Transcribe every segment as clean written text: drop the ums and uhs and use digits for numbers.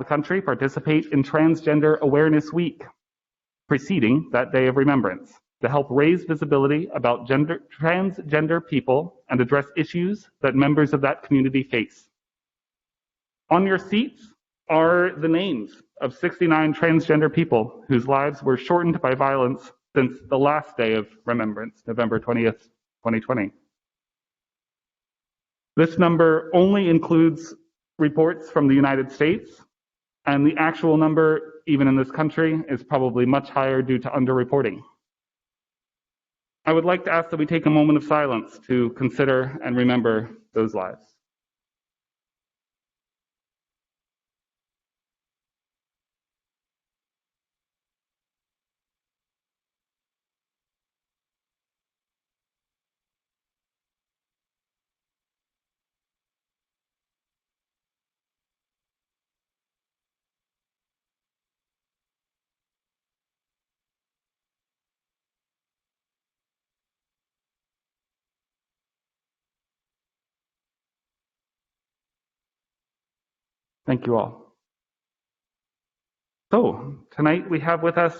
the country participate in Transgender Awareness Week, preceding that Day of Remembrance, to help raise visibility about transgender people and address issues that members of that community face. On your seats are the names of 69 transgender people whose lives were shortened by violence since the last Day of Remembrance, November 20th, 2020. This number only includes reports from the United States, and the actual number, even in this country, is probably much higher due to underreporting. I would like to ask that we take a moment of silence to consider and remember those lives. Thank you all. So tonight we have with us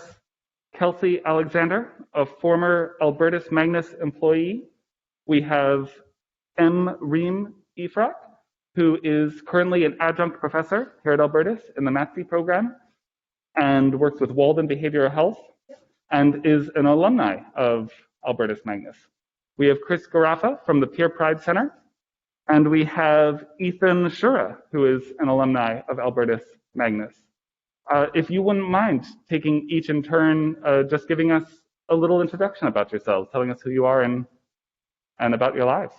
Kelsey Alexander, a former Albertus Magnus employee. We have M. Reem Ifrak, who is currently an adjunct professor here at Albertus in the MATSE program and works with Walden Behavioral Health and is an alumni of Albertus Magnus. We have Chris Garaffa from the Peer Pride Center, and we have Ethan Shura, who is an alumni of Albertus Magnus. If you wouldn't mind taking each in turn, just giving us a little introduction about yourselves, telling us who you are and about your lives.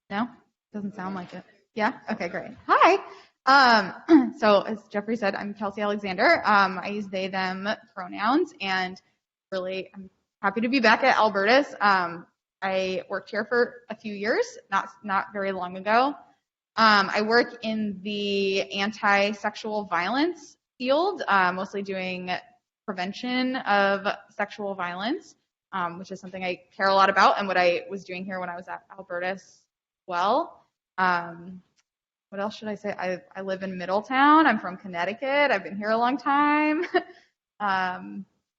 No? Doesn't sound like it. Yeah? Okay, great. Hi. So as Jeffrey said, I'm Kelsey Alexander. I use they, them pronouns, and really I'm happy to be back at Albertus. I worked here for a few years, not very long ago. I work in the anti-sexual violence field, mostly doing prevention of sexual violence, which is something I care a lot about and what I was doing here when I was at Albertus as well. What else should I say? I live in Middletown. I'm from Connecticut. I've been here a long time.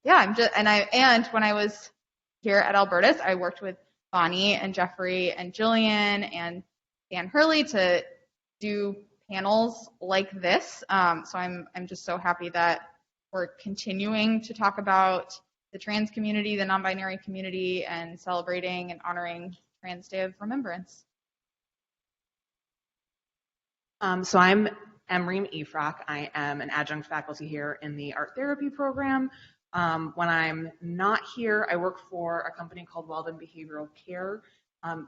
Yeah, and when I was here at Albertus, I worked with Bonnie and Jeffrey and Jillian and Dan Hurley to do panels like this. So I'm just so happy that we're continuing to talk about the trans community, the non-binary community, and celebrating and honoring Trans Day of Remembrance. So I'm Emreem Ifrak. I am an adjunct faculty here in the art therapy program. When I'm not here, I work for a company called Walden Behavioral Care.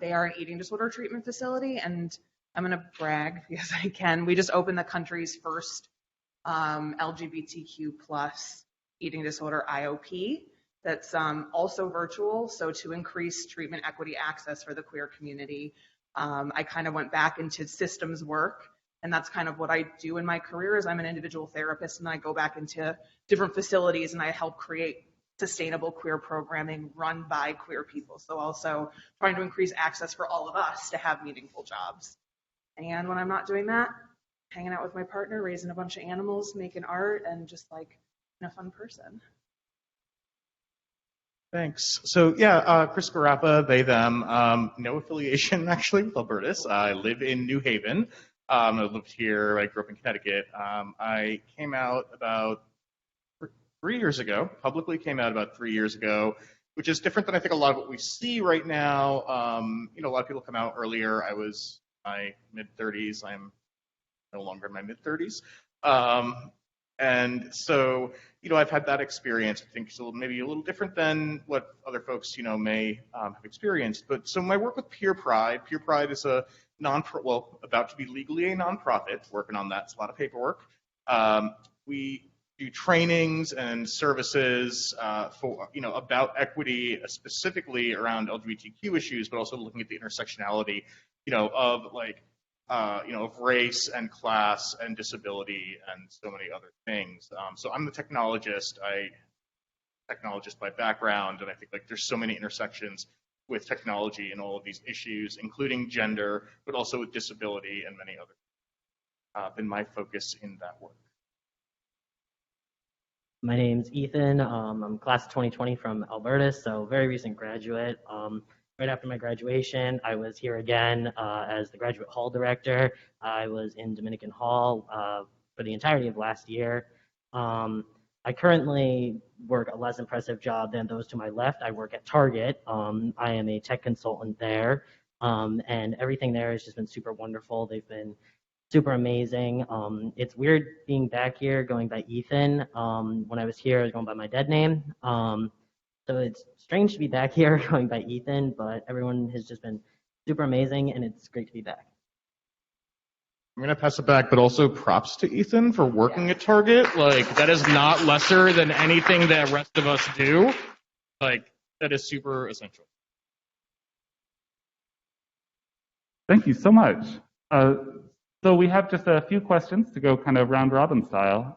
They are an eating disorder treatment facility, and I'm going to brag because I can. We just opened the country's first LGBTQ plus eating disorder IOP that's also virtual, so to increase treatment equity access for the queer community. I kind of went back into systems work, and that's kind of what I do in my career. Is I'm an individual therapist, and I go back into different facilities and I help create sustainable queer programming run by queer people. So also trying to increase access for all of us to have meaningful jobs. And when I'm not doing that, hanging out with my partner, raising a bunch of animals, making art, and just like being a fun person. Thanks. So yeah, Chris Garaffa, they, them, no affiliation actually with Albertus. I live in New Haven. I lived here, I grew up in Connecticut. I came out about 3 years ago, publicly came out about 3 years ago, which is different than I think a lot of what we see right now. A lot of people come out earlier. I was in my mid-30s. I'm no longer in my mid-30s. And so, I've had that experience. I think it's maybe a little different than what other folks, may have experienced. But so my work with Peer Pride is a about to be legally a nonprofit, working on that. It's a lot of paperwork. We do trainings and services for, about equity, specifically around LGBTQ issues, but also looking at the intersectionality, of race and class and disability and so many other things. So I'm the technologist. Technologist by background, and I think there's so many intersections with technology and all of these issues, including gender, but also with disability and many others. Been my focus in that work. My name's Ethan. I'm class of 2020 from Albertus, so very recent graduate. Right after my graduation, I was here again as the graduate hall director. I was in Dominican Hall for the entirety of last year. I currently work a less impressive job than those to my left. I work at Target. I am a tech consultant there, and everything there has just been super wonderful. They've been super amazing. It's weird being back here going by Ethan. When I was here, I was going by my dead name. So it's strange to be back here going by Ethan, but everyone has just been super amazing, and it's great to be back. I'm going to pass it back, but also props to Ethan for working at Target. Like, that is not lesser than anything that the rest of us do. Like, that is super essential. Thank you so much. So we have just a few questions to go kind of round robin style.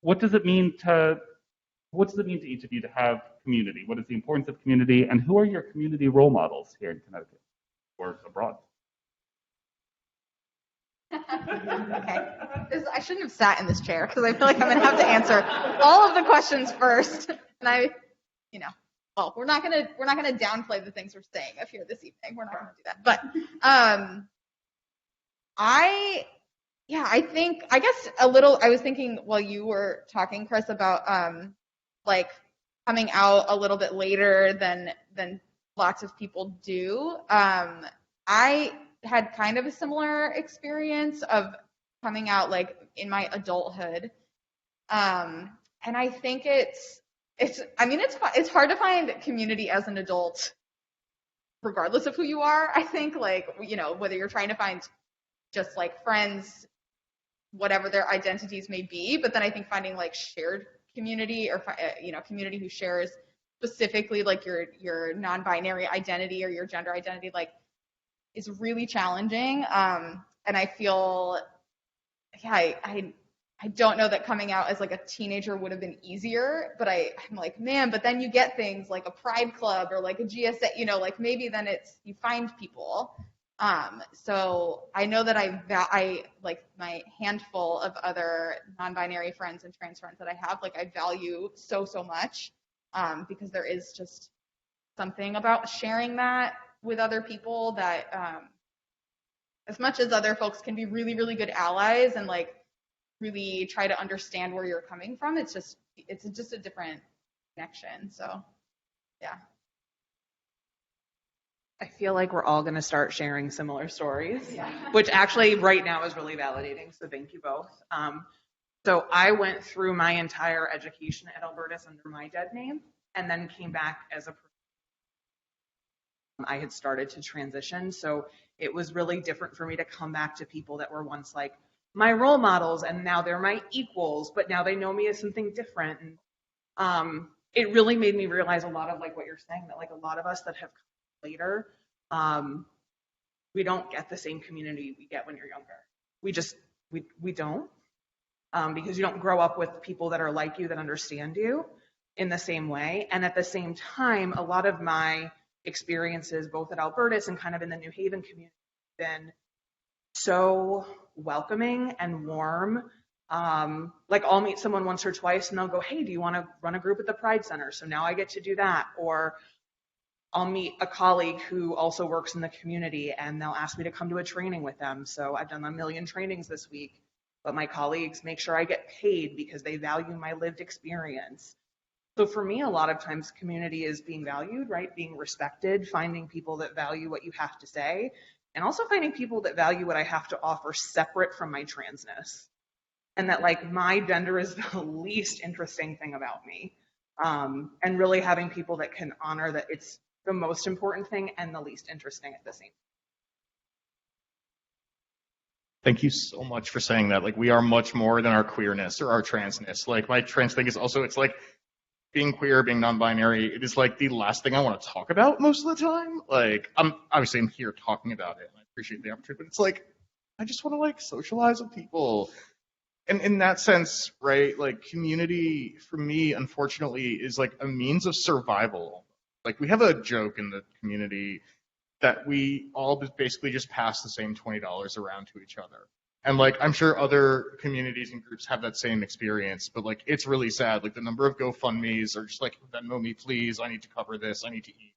What does it mean to each of you to have community? What is the importance of community, and who are your community role models here in Connecticut or abroad? Okay. I shouldn't have sat in this chair because I feel like I'm going to have to answer all of the questions first. And well, we're not going to downplay the things we're saying up here this evening. We're not going to do that. But I was thinking while you were talking, Chris, about like coming out a little bit later than lots of people do. I had kind of a similar experience of coming out like in my adulthood. And I think it's hard to find community as an adult, regardless of who you are. I think whether you're trying to find just like friends, whatever their identities may be, but then I think finding like shared community or, community who shares specifically like your non-binary identity or your gender identity, like, is really challenging. And I feel, I don't know that coming out as like a teenager would have been easier, but I'm like, man, but then you get things like a pride club or like a GSA, like maybe then you find people. So I know that I like my handful of other non-binary friends and trans friends that I have, like I value so much, because there is just something about sharing that with other people that, as much as other folks can be really, really good allies and like really try to understand where you're coming from, it's just a different connection. So, yeah. I feel like we're all going to start sharing similar stories, which actually right now is really validating. So thank you both. So I went through my entire education at Albertus under my dead name and then came back as a person. I had started to transition. So it was really different for me to come back to people that were once like my role models and now they're my equals, but now they know me as something different. And it really made me realize a lot of like what you're saying, that like a lot of us that have come later, we don't get the same community we get when you're younger. We don't, because you don't grow up with people that are like you, that understand you in the same way. And at the same time, a lot of my experiences, both at Albertus and kind of in the New Haven community, have been so welcoming and warm. Like I'll meet someone once or twice and they'll go, hey, do you want to run a group at the Pride Center? So now I get to do that. Or I'll meet a colleague who also works in the community and they'll ask me to come to a training with them. So I've done a million trainings this week, but my colleagues make sure I get paid because they value my lived experience. So for me, a lot of times community is being valued, right? Being respected, finding people that value what you have to say, and also finding people that value what I have to offer separate from my transness. And that like my gender is the least interesting thing about me. And really having people that can honor that it's the most important thing and the least interesting at the same time. Thank you so much for saying that. Like, we are much more than our queerness or our transness. Like, my trans thing is also, it's like being queer, being non-binary, it is like the last thing I want to talk about most of the time. Like, I'm here talking about it and I appreciate the opportunity, but it's like, I just want to like socialize with people. And in that sense, right, like community for me, unfortunately, is like a means of survival. Like, we have a joke in the community that we all basically just pass the same $20 around to each other. And like, I'm sure other communities and groups have that same experience, but like, it's really sad. Like, the number of GoFundMe's are just like, Venmo me, please. I need to cover this. I need to eat.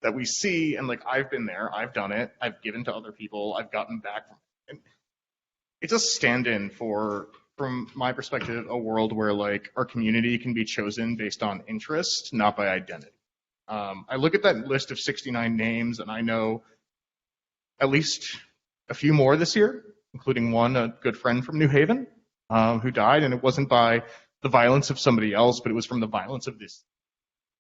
That we see, and like, I've been there. I've done it. I've given to other people. I've gotten back from it. And it's a stand-in for, from my perspective, a world where like our community can be chosen based on interest, not by identity. I look at that list of 69 names, and I know at least a few more this year, including one, a good friend from New Haven, who died, and it wasn't by the violence of somebody else, but it was from the violence of this.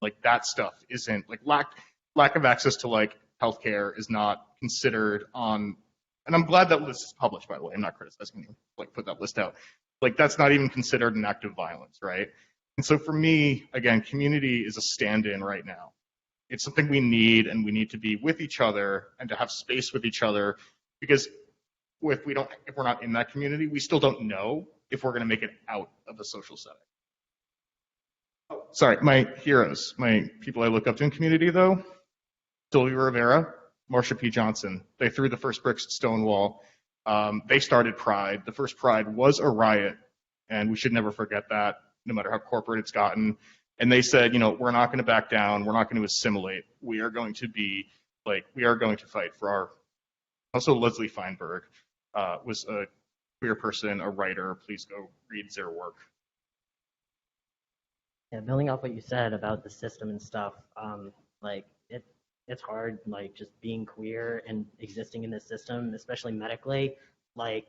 Like, that stuff isn't, like, lack of access to like healthcare is not considered on, and I'm glad that list is published, by the way. I'm not criticizing you, like, put that list out. Like, that's not even considered an act of violence, right? And so for me, again, community is a stand-in right now. It's something we need, and we need to be with each other and to have space with each other, because if we're not in that community, we still don't know if we're going to make it out of the social setting. Oh, sorry, my heroes, my people I look up to in community, though, Sylvia Rivera, Marsha P. Johnson. They threw the first bricks at Stonewall. They started Pride. The first Pride was a riot, and we should never forget that, no matter how corporate it's gotten. And they said, you know, we're not going to back down. We're not going to assimilate. We are going to be like, we are going to fight for our. Also, Leslie Feinberg was a queer person, a writer. Please go read their work. Yeah, building off what you said about the system and stuff, like it's hard, like just being queer and existing in this system, especially medically, like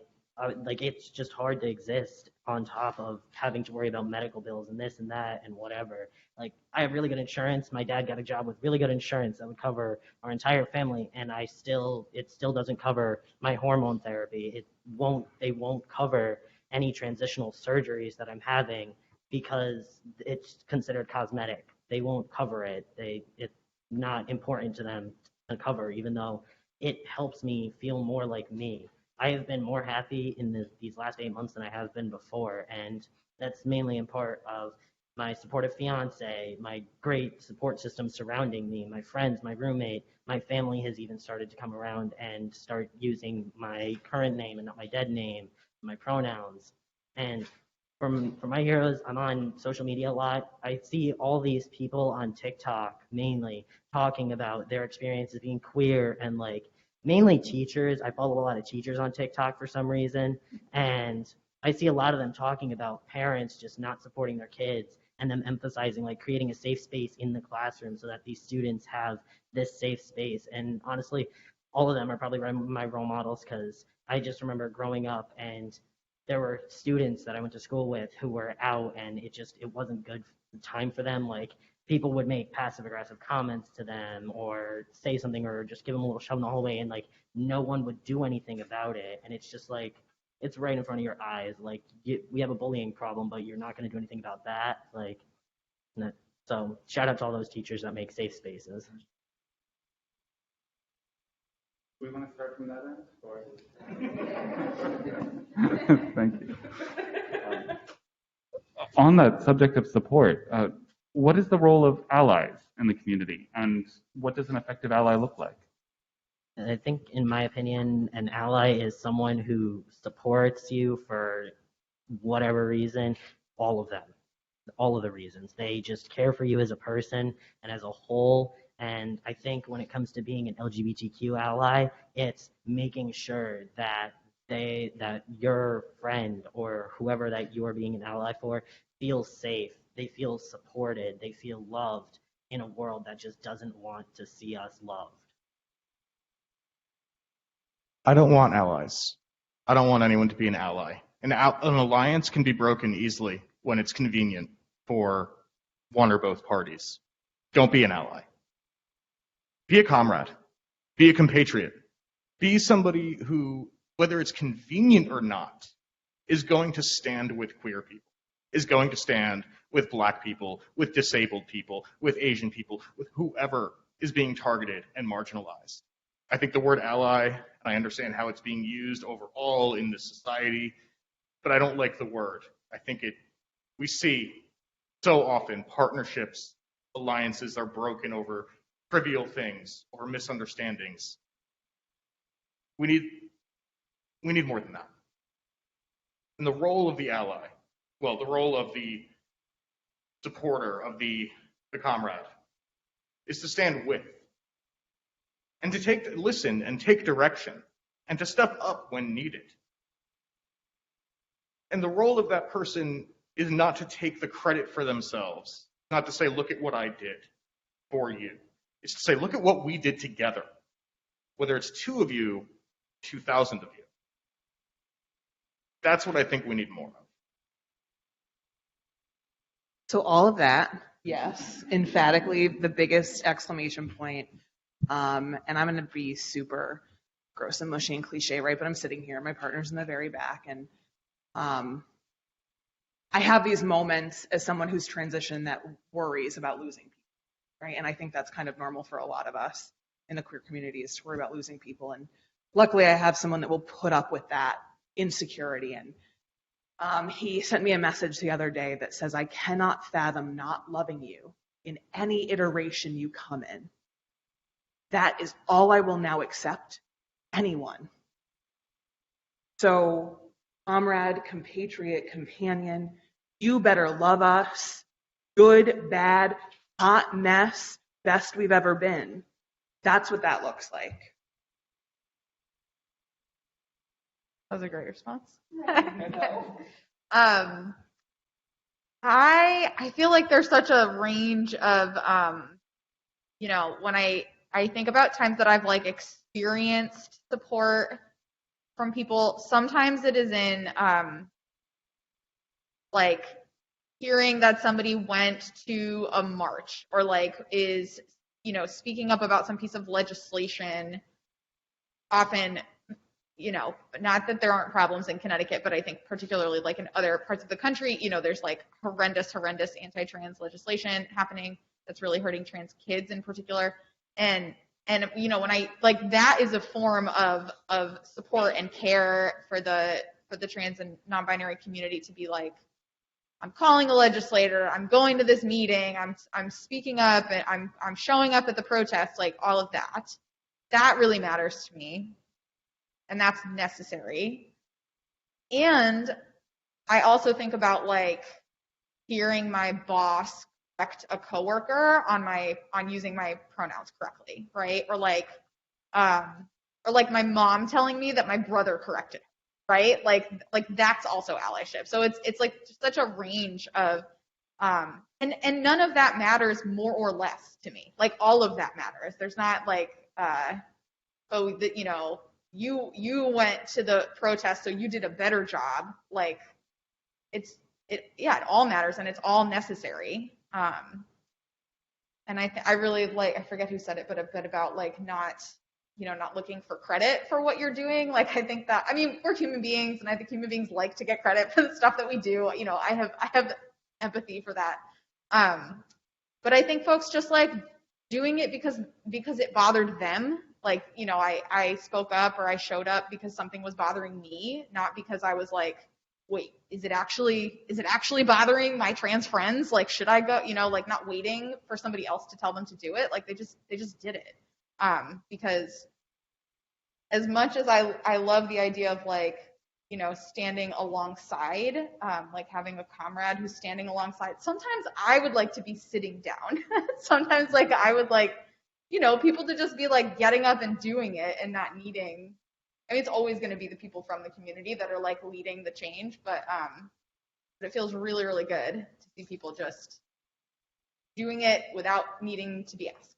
it's just hard to exist on top of having to worry about medical bills and this and that and whatever. Like, I have really good insurance. My dad got a job with really good insurance that would cover our entire family, and it still doesn't cover my hormone therapy. They won't cover any transitional surgeries that I'm having because it's considered cosmetic. They won't cover it. It's not important to them to cover, even though it helps me feel more like me. I have been more happy in these last 8 months than I have been before, and that's mainly in part of my supportive fiance, my great support system surrounding me, my friends, my roommate, my family has even started to come around and start using my current name and not my dead name, my pronouns. And for my heroes, I'm on social media a lot. I see all these people on TikTok mainly talking about their experiences being queer, and like mainly teachers. I follow a lot of teachers on TikTok for some reason, and I see a lot of them talking about parents just not supporting their kids and them emphasizing like creating a safe space in the classroom so that these students have this safe space. And honestly, all of them are probably my role models, because I just remember growing up and there were students that I went to school with who were out, and it wasn't good time for them. Like, people would make passive aggressive comments to them or say something or just give them a little shove in the hallway, and like no one would do anything about it. And it's just like, it's right in front of your eyes. Like, we have a bullying problem, but you're not going to do anything about that. Like, so shout out to all those teachers that make safe spaces. Do we want to start from that end? Or... Thank you. On that subject of support, what is the role of allies in the community, and what does an effective ally look like? I think, in my opinion, an ally is someone who supports you for whatever reason, all of the reasons. They just care for you as a person and as a whole. And I think when it comes to being an LGBTQ ally, it's making sure that your friend or whoever that you are being an ally for feels safe, they feel supported, they feel loved in a world that just doesn't want to see us loved. I don't want allies. I don't want anyone to be an ally. An alliance can be broken easily when it's convenient for one or both parties. Don't be an ally. Be a comrade. Be a compatriot. Be somebody who, whether it's convenient or not, is going to stand with queer people, is going to stand with Black people, with disabled people, with Asian people, with whoever is being targeted and marginalized. I think the word ally, and I understand how it's being used overall in this society, but I don't like the word. I think we see so often partnerships alliances are broken over trivial things or misunderstandings. We need more than that. And the role of the ally, well, the role of the supporter, of the comrade, is to stand with and to listen and take direction and to step up when needed. And the role of that person is not to take the credit for themselves, not to say, look at what I did for you. It's to say, look at what we did together, whether it's 2 of you, 2,000 of you. That's what I think we need more of. So all of that, yes, emphatically the biggest exclamation point. And I'm going to be super gross and mushy and cliche, right? But I'm sitting here, my partner's in the very back, and I have these moments as someone who's transitioned that worries about losing people, right? And I think that's kind of normal for a lot of us in the queer community, is to worry about losing people. And luckily I have someone that will put up with that insecurity. And he sent me a message the other day that says, I cannot fathom not loving you in any iteration you come in. That is all I will now accept, anyone. So, comrade, compatriot, companion, you better love us, good, bad, hot mess, best we've ever been. That's what that looks like. That was a great response. I feel like there's such a range of, when I think about times that I've like experienced support from people, sometimes it is in like hearing that somebody went to a march or like is, speaking up about some piece of legislation. Often, not that there aren't problems in Connecticut, but I think particularly like in other parts of the country, there's like horrendous anti-trans legislation happening that's really hurting trans kids in particular. And when I like, that is a form of support and care for the trans and non-binary community, to be like, I'm calling a legislator, I'm going to this meeting, I'm speaking up, and I'm showing up at the protest, like all of that. That really matters to me. And that's necessary. And I also think about like hearing my boss correct a coworker on using my pronouns correctly, right? Or like my mom telling me that my brother corrected her, right? Like that's also allyship. So it's like such a range of and none of that matters more or less to me. Like all of that matters. There's not like you went to the protest, so you did a better job. Like it all matters and it's all necessary. And I really like, I forget who said it, but a bit about like not looking for credit for what you're doing. Like I think that, we're human beings, and I think human beings like to get credit for the stuff that we do. I have empathy for that. But I think folks just like doing it because it bothered them. Like, I spoke up or I showed up because something was bothering me, not because I was like, wait, is it actually bothering my trans friends? Like, should I go, like not waiting for somebody else to tell them to do it. Like they just did it. Because as much as I love the idea of like, standing alongside, like having a comrade who's standing alongside, sometimes I would like to be sitting down. Sometimes like I would like, people to just be like getting up and doing it and not needing, it's always going to be the people from the community that are like leading the change, but it feels really, really good to see people just doing it without needing to be asked.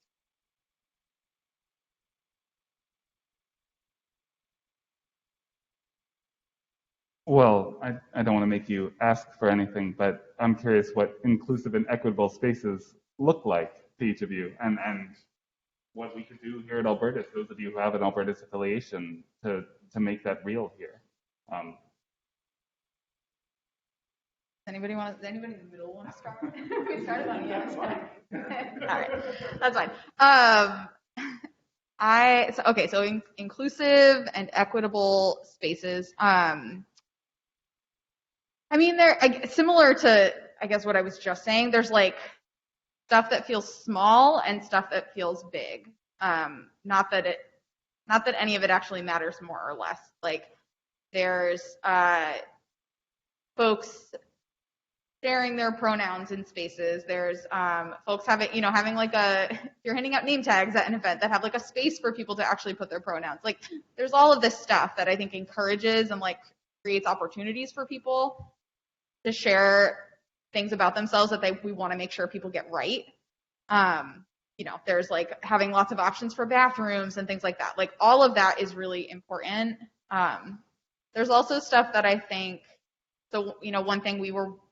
Well, I don't want to make you ask for anything, but I'm curious what inclusive and equitable spaces look like to each of you, and what we could do here at Albertus, those of you who have an Albertus affiliation, to make that real here. Anybody in the middle want to start? We started on yes. All right, that's fine. So inclusive and equitable spaces. They're similar to, I guess, what I was just saying. There's stuff that feels small and stuff that feels big. Not that any of it actually matters more or less. Like there's folks sharing their pronouns in spaces. There's folks having like you're handing out name tags at an event that have like a space for people to actually put their pronouns. Like there's all of this stuff that I think encourages and like creates opportunities for people to share things about themselves that we want to make sure people get right. There's like having lots of options for bathrooms and things like that. Like all of that is really important. There's also stuff that I think, so, one thing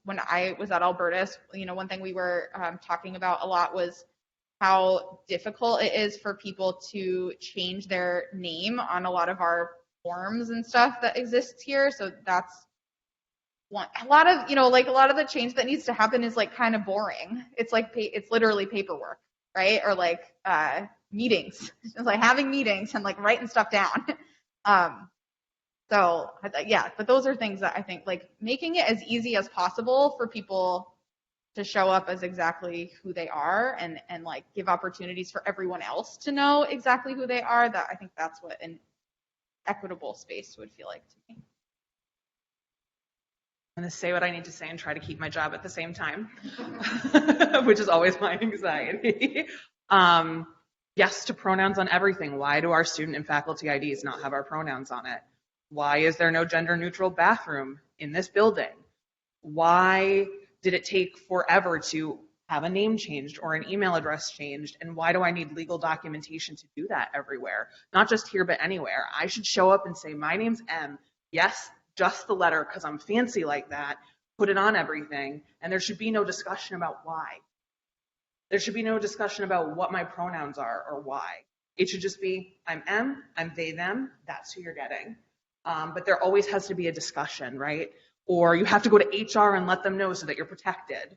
when I was at Albertus, one thing we were talking about a lot was how difficult it is for people to change their name on a lot of our forms and stuff that exists here. So that's a lot of the change that needs to happen is like kind of boring. It's like, it's literally paperwork, right? Or like meetings. It's like having meetings and like writing stuff down. So yeah, but those are things that I think like making it as easy as possible for people to show up as exactly who they are and like give opportunities for everyone else to know exactly who they are. That I think that's what an equitable space would feel like to me. I'm going to say what I need to say and try to keep my job at the same time, which is always my anxiety. Yes to pronouns on everything. Why do our student and faculty IDs not have our pronouns on it? Why is there no gender neutral bathroom in this building? Why did it take forever to have a name changed or an email address changed? And why do I need legal documentation to do that everywhere? Not just here, but anywhere. I should show up and say, my name's M. Yes, just the letter, because I'm fancy like that. Put it on everything. And there should be no discussion about why. There should be no discussion about what my pronouns are or why. It should just be, I'm M, I'm they, them. That's who you're getting. But there always has to be a discussion, right? Or you have to go to HR and let them know so that you're protected.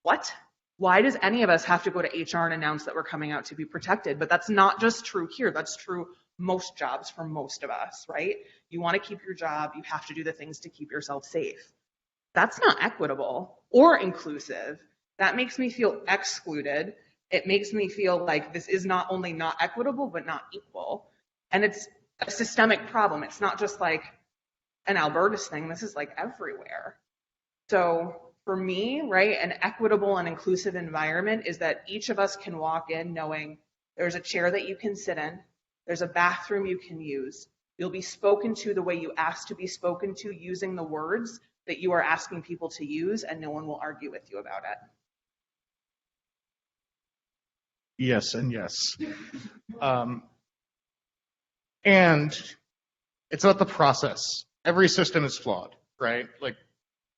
What? Why does any of us have to go to HR and announce that we're coming out to be protected? But that's not just true here. That's true most jobs for most of us, right? You want to keep your job, you have to do the things to keep yourself safe. That's not equitable or inclusive. That makes me feel excluded. It makes me feel like this is not only not equitable, but not equal. And it's a systemic problem. It's not just like an Albertus thing. This is like everywhere. So for me, right, an equitable and inclusive environment is that each of us can walk in knowing there's a chair that you can sit in, there's a bathroom you can use, you'll be spoken to the way you ask to be spoken to using the words that you are asking people to use, and no one will argue with you about it. Yes and yes. And it's about the process. Every system is flawed, right? Like,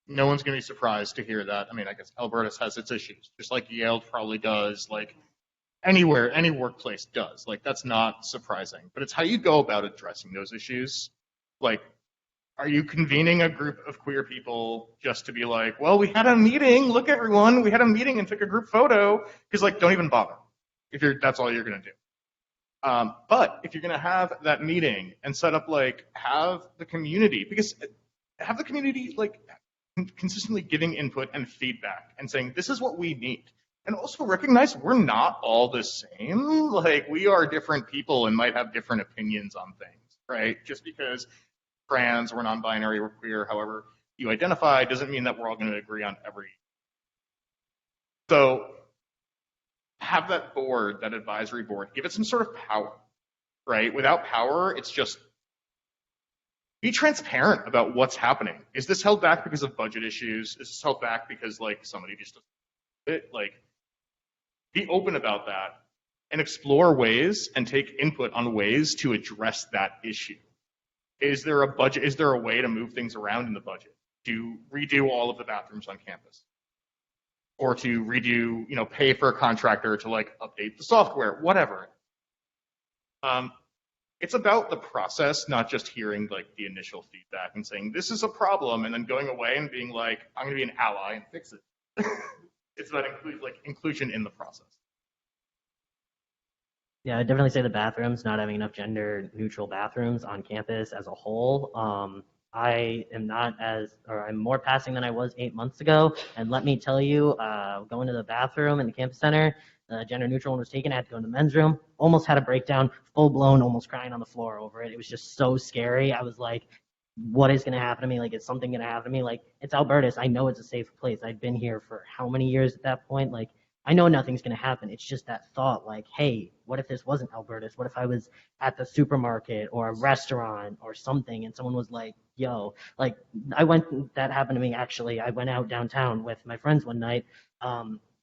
no one's going to be surprised to hear that. I mean, I guess Albertus has its issues, just like Yale probably does, like anywhere, any workplace does. Like, that's not surprising. But it's how you go about addressing those issues. Like, are you convening a group of queer people just to be like, well, we had a meeting, look everyone, we had a meeting and took a group photo? Because, like, don't even bother if that's all you're going to do. But if you're going to have that meeting and set up, like, have the community like consistently giving input and feedback and saying, this is what we need. And also recognize we're not all the same. Like, we are different people and might have different opinions on things, right? Just because trans, we're non-binary, we're queer, however you identify, doesn't mean that we're all going to agree on every. So have that board, that advisory board, give it some sort of power, right? Without power, it's just be transparent about what's happening. Is this held back because of budget issues? Is this held back because, like, somebody just doesn't do it? Like, be open about that and explore ways and take input on ways to address that issue. Is there a budget? Is there a way to move things around in the budget? To redo all of the bathrooms on campus? Or to redo, pay for a contractor to, like, update the software, whatever. It's about the process, not just hearing, like, the initial feedback and saying, this is a problem, and then going away and being like, I'm going to be an ally and fix it. It's about inclusion in the process. Yeah, I'd definitely say the bathrooms, not having enough gender neutral bathrooms on campus as a whole. I am not as, or I'm more passing than I was 8 months ago. And let me tell you, going to the bathroom in the campus center, the gender neutral one was taken. I had to go in the men's room. Almost had a breakdown, full blown, almost crying on the floor over it. It was just so scary. I was like, what is going to happen to me? Like, is something going to happen to me? Like, it's Albertus. I know it's a safe place. I've been here for how many years at that point? Like, I know nothing's going to happen. It's just that thought, like, hey, what if this wasn't Albertus? What if I was at the supermarket or a restaurant or something and someone was like, yo, like, that happened to me actually. I went out downtown with my friends one night.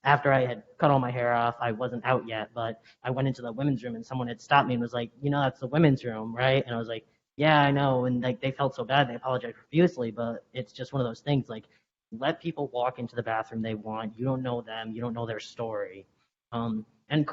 After I had cut all my hair off, I wasn't out yet, but I went into the women's room and someone had stopped me and was like, that's the women's room, right? And I was like, yeah, I know. And like, they felt so bad. They apologized profusely, but it's just one of those things. Like, let people walk into the bathroom they want. You don't know them. You don't know their story. And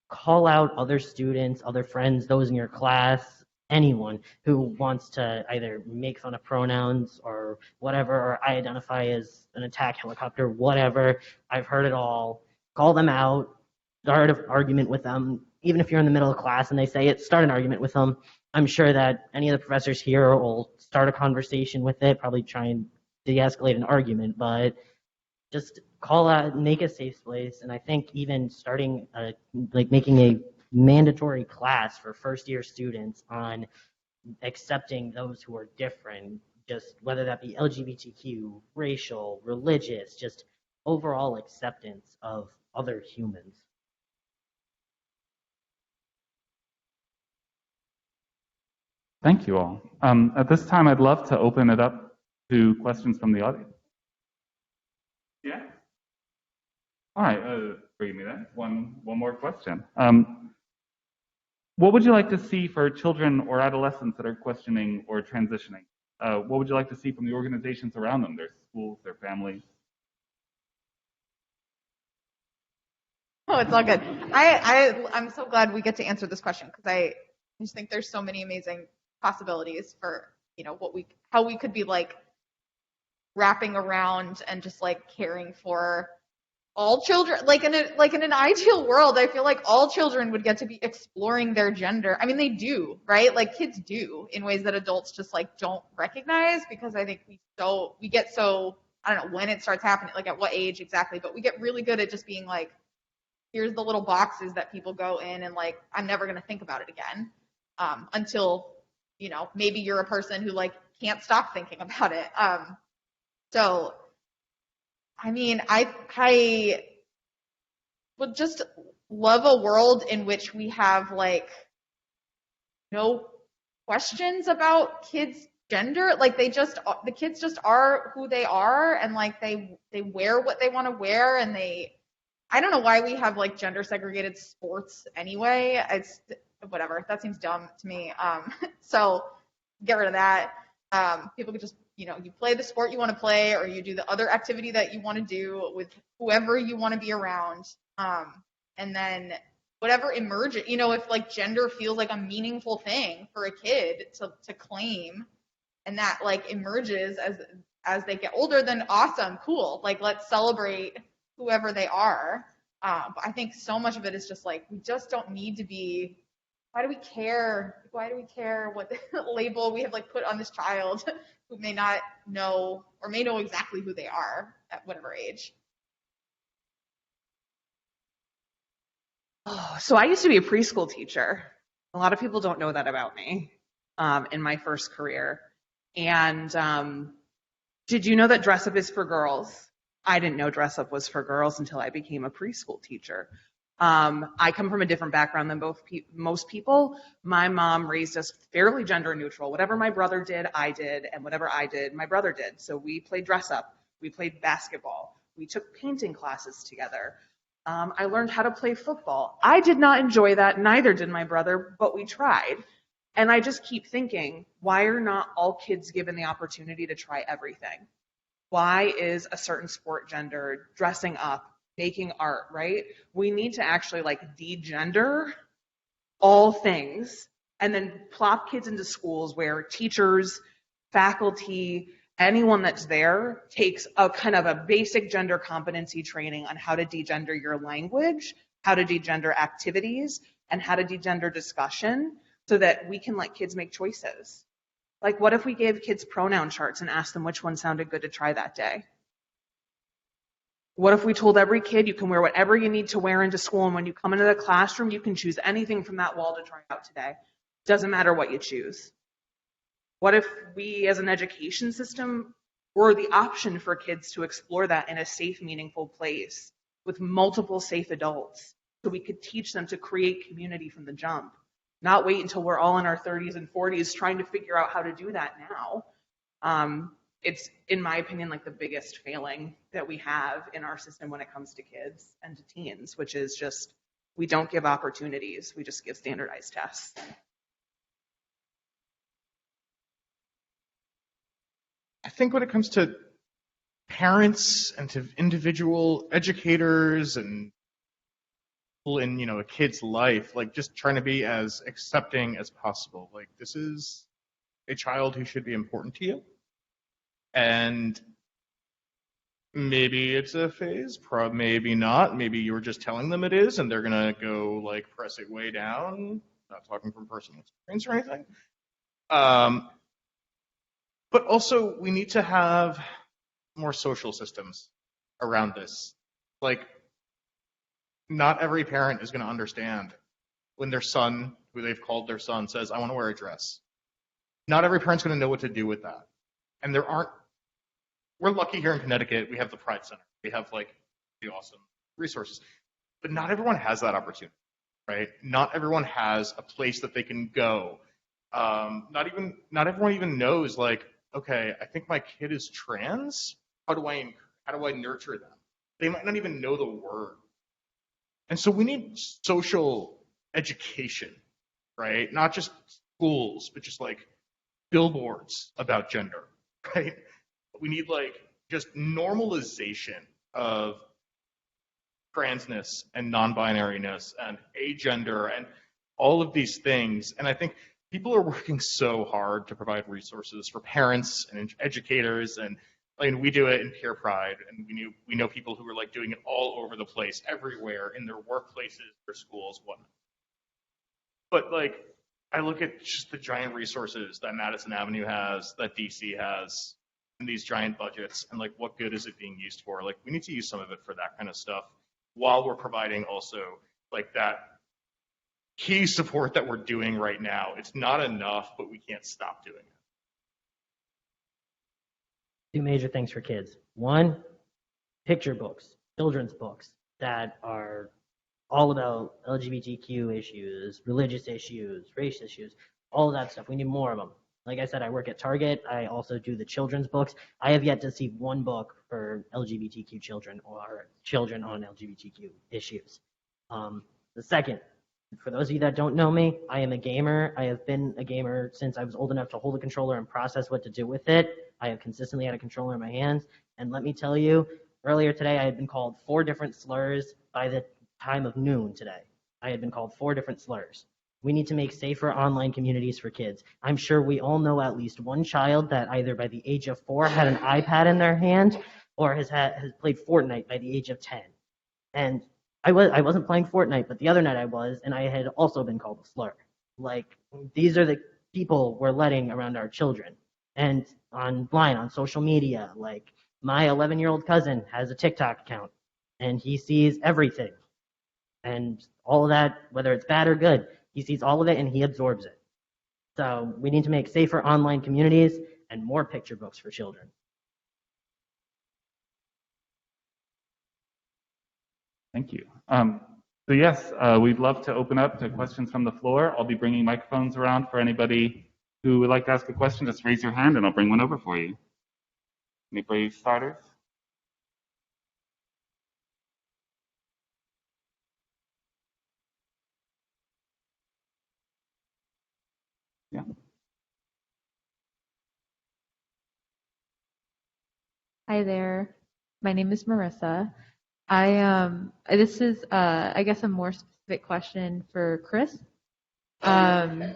call out other students, other friends, those in your class, anyone who wants to either make fun of pronouns or whatever, or I identify as an attack helicopter, whatever. I've heard it all. Call them out. Start an argument with them. Even if you're in the middle of class and they say it, start an argument with them. I'm sure that any of the professors here will start a conversation with it, probably try and de-escalate an argument, but just call out, make a safe place. And I think even starting, making a mandatory class for first-year students on accepting those who are different, just whether that be LGBTQ, racial, religious, just overall acceptance of other humans. Thank you all. At this time, I'd love to open it up to questions from the audience. Yeah? All right, bring me that. One more question. What would you like to see for children or adolescents that are questioning or transitioning? What would you like to see from the organizations around them, their schools, their families? Oh, it's all good. I'm so glad we get to answer this question because I just think there's so many amazing possibilities for how we could be like wrapping around and just like caring for all children. Like in an ideal world, I feel like all children would get to be exploring their gender. I mean, they do, right? Like kids do in ways that adults just like don't recognize because I think we get so, I don't know when it starts happening, like at what age exactly, but we get really good at just being like, here's the little boxes that people go in and like, I'm never going to think about it again until, maybe you're a person who like can't stop thinking about it. So, I mean, I would just love a world in which we have like no questions about kids' gender. Like the kids just are who they are and like they wear what they want to wear and I don't know why we have like gender segregated sports anyway. It's whatever. That seems dumb to me. So get rid of that. People could just, you play the sport you want to play or you do the other activity that you want to do with whoever you want to be around. And then whatever emerges, if like gender feels like a meaningful thing for a kid to claim and that like emerges as they get older, then awesome, cool. Like let's celebrate whoever they are. But I think so much of it is just like, we just don't need to be, why do we care? Why do we care what label we have like put on this child who may not know or may know exactly who they are at whatever age? Oh, so I used to be a preschool teacher. A lot of people don't know that about me in my first career. And did you know that dress up is for girls? I didn't know dress up was for girls until I became a preschool teacher. I come from a different background than most people. My mom raised us fairly gender neutral. Whatever my brother did, I did, and whatever I did, my brother did. So we played dress up. We played basketball. We took painting classes together. I learned how to play football. I did not enjoy that, neither did my brother, but we tried. And I just keep thinking, why are not all kids given the opportunity to try everything? Why is a certain sport gendered, dressing up, making art, right? We need to actually like de-gender all things and then plop kids into schools where teachers, faculty, anyone that's there takes a kind of a basic gender competency training on how to de-gender your language, how to de-gender activities, and how to de-gender discussion so that we can let kids make choices. Like, what if we gave kids pronoun charts and asked them which one sounded good to try that day? What if we told every kid you can wear whatever you need to wear into school, and when you come into the classroom, you can choose anything from that wall to try out today? Doesn't matter what you choose. What if we as an education system were the option for kids to explore that in a safe, meaningful place with multiple safe adults, so we could teach them to create community from the jump, not wait until we're all in our 30s and 40s trying to figure out how to do that now. It's, in my opinion, like the biggest failing that we have in our system when it comes to kids and to teens, which is just, we don't give opportunities, we just give standardized tests. I think when it comes to parents and to individual educators and people in, a kid's life, like just trying to be as accepting as possible. Like, this is a child who should be important to you. And maybe it's a phase, maybe not. Maybe you were just telling them it is, and they're going to go, like, press it way down. Not talking from personal experience or anything. But also, we need to have more social systems around this. Like, not every parent is going to understand when their son, who they've called their son, says, I want to wear a dress. Not every parent's going to know what to do with that. And we're lucky here in Connecticut, we have the Pride Center. We have, like, the awesome resources. But not everyone has that opportunity, right? Not everyone has a place that they can go. Not everyone even knows, like, okay, I think my kid is trans. How do I nurture them? They might not even know the word. And so we need social education, right? Not just schools, but just like billboards about gender, right? We need like just normalization of transness and non-binariness and agender and all of these things. And I think people are working so hard to provide resources for parents and educators, and we do it in Peer Pride, and we know people who are like doing it all over the place, everywhere, in their workplaces, their schools, whatnot. But like, I look at just the giant resources that Madison Avenue has, that DC has, and these giant budgets, and like, what good is it being used for? Like, we need to use some of it for that kind of stuff, while we're providing also like that key support that we're doing right now. It's not enough, but we can't stop doing it. Two major things for kids. One, picture books, children's books that are all about LGBTQ issues, religious issues, race issues, all of that stuff. We need more of them. Like I said, I work at Target. I also do the children's books. I have yet to see one book for LGBTQ children or children on LGBTQ issues. The second, for those of you that don't know me, I am a gamer. I have been a gamer since I was old enough to hold a controller and process what to do with it. I have consistently had a controller in my hands. And let me tell you, earlier today, I had been called 4 different slurs by the time of noon today. I had been called 4 different slurs. We need to make safer online communities for kids. I'm sure we all know at least one child that either by the age of 4 had an iPad in their hand or has played Fortnite by the age of 10. And I wasn't playing Fortnite, but the other night I was, and I had also been called a slur. Like, these are the people we're letting around our children. And online, on social media, like, my 11-year-old cousin has a TikTok account, and he sees everything. And all of that, whether it's bad or good, he sees all of it and he absorbs it. So we need to make safer online communities and more picture books for children. Thank you. So yes, we'd love to open up to questions from the floor. I'll be bringing microphones around for anybody who would like to ask a question. Just raise your hand and I'll bring one over for you. Any brave starters? Yeah. Hi there. My name is Marissa. This is I guess a more specific question for Chris. I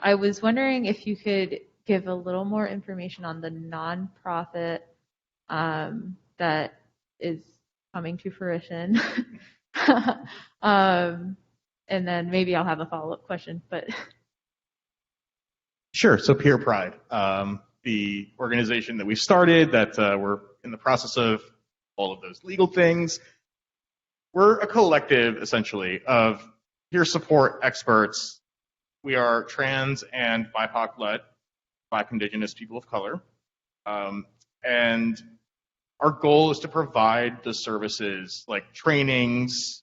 was wondering if you could give a little more information on the nonprofit that is coming to fruition. And then maybe I'll have a follow-up question, but Sure. So Peer Pride, the organization that we started, that we're in the process of all of those legal things. We're a collective, essentially, of peer support experts. We are trans and BIPOC-led, Black, Indigenous, people of color. And our goal is to provide the services like trainings,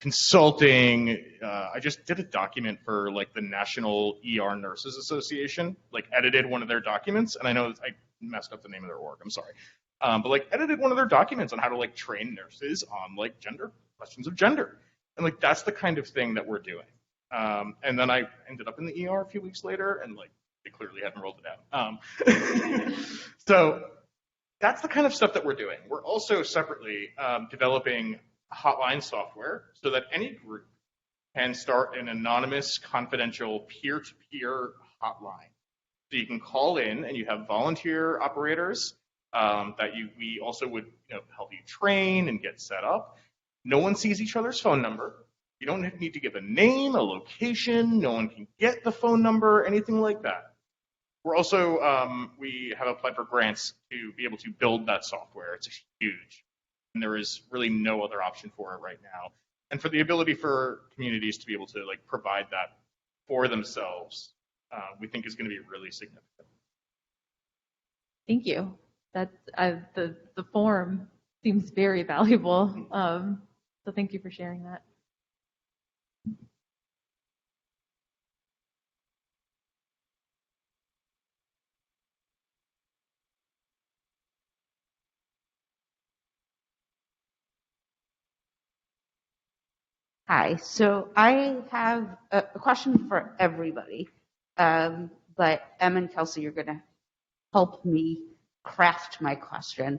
consulting. I just did a document for like the National ER Nurses Association, like edited one of their documents, and I know I messed up the name of their org, I'm sorry. But like edited one of their documents on how to like train nurses on like gender, questions of gender. And like that's the kind of thing that we're doing. And then I ended up in the ER a few weeks later, and like they clearly hadn't rolled it out. So that's the kind of stuff that we're doing. We're also separately developing hotline software so that any group can start an anonymous, confidential, peer-to-peer hotline. So you can call in, and you have volunteer operators that we also would help you train and get set up. No one sees each other's phone number. You don't need to give a name, a location. No one can get the phone number, anything like that. We're also, we have applied for grants to be able to build that software. It's huge. And there is really no other option for it right now. And for the ability for communities to be able to like provide that for themselves, we think is going to be really significant. Thank you. That's the form seems very valuable. So thank you for sharing that. Hi, so I have a question for everybody, but Em and Kelsey, you're going to help me craft my question.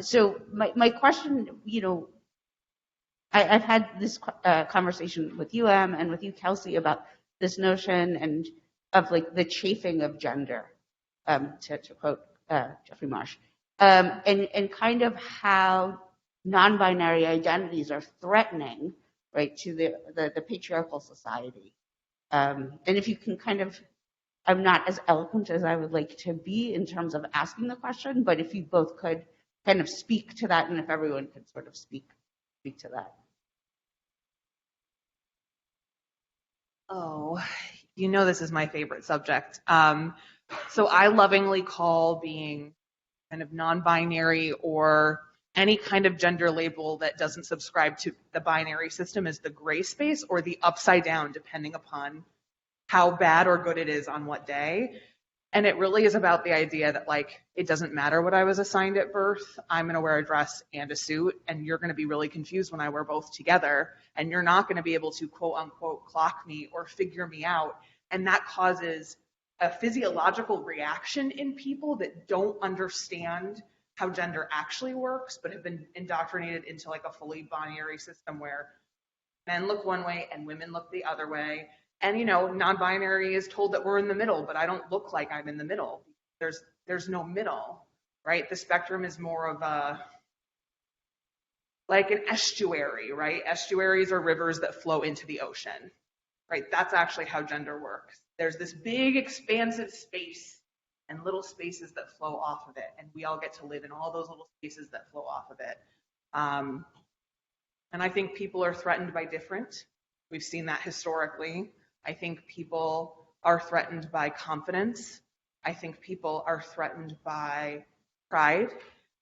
So my question, I've had this conversation with you, Em, and with you, Kelsey, about this notion and of like the chafing of gender, to quote Jeffrey Marsh, and kind of how non-binary identities are threatening, right, to the patriarchal society. And if you can kind of, I'm not as eloquent as I would like to be in terms of asking the question, but if you both could kind of speak to that, and if everyone could sort of speak to that. Oh, this is my favorite subject. So I lovingly call being kind of non-binary or any kind of gender label that doesn't subscribe to the binary system as the gray space or the upside down, depending upon how bad or good it is on what day. And it really is about the idea that like, it doesn't matter what I was assigned at birth. I'm going to wear a dress and a suit, and you're going to be really confused when I wear both together. And you're not going to be able to quote unquote clock me or figure me out. And that causes a physiological reaction in people that don't understand how gender actually works, but have been indoctrinated into like a fully binary system where men look one way and women look the other way. And non-binary is told that we're in the middle, but I don't look like I'm in the middle. There's no middle, right? The spectrum is more of like an estuary, right? Estuaries are rivers that flow into the ocean, right? That's actually how gender works. There's this big expansive space and little spaces that flow off of it. And we all get to live in all those little spaces that flow off of it. And I think people are threatened by different. We've seen that historically. I think people are threatened by confidence. I think people are threatened by pride.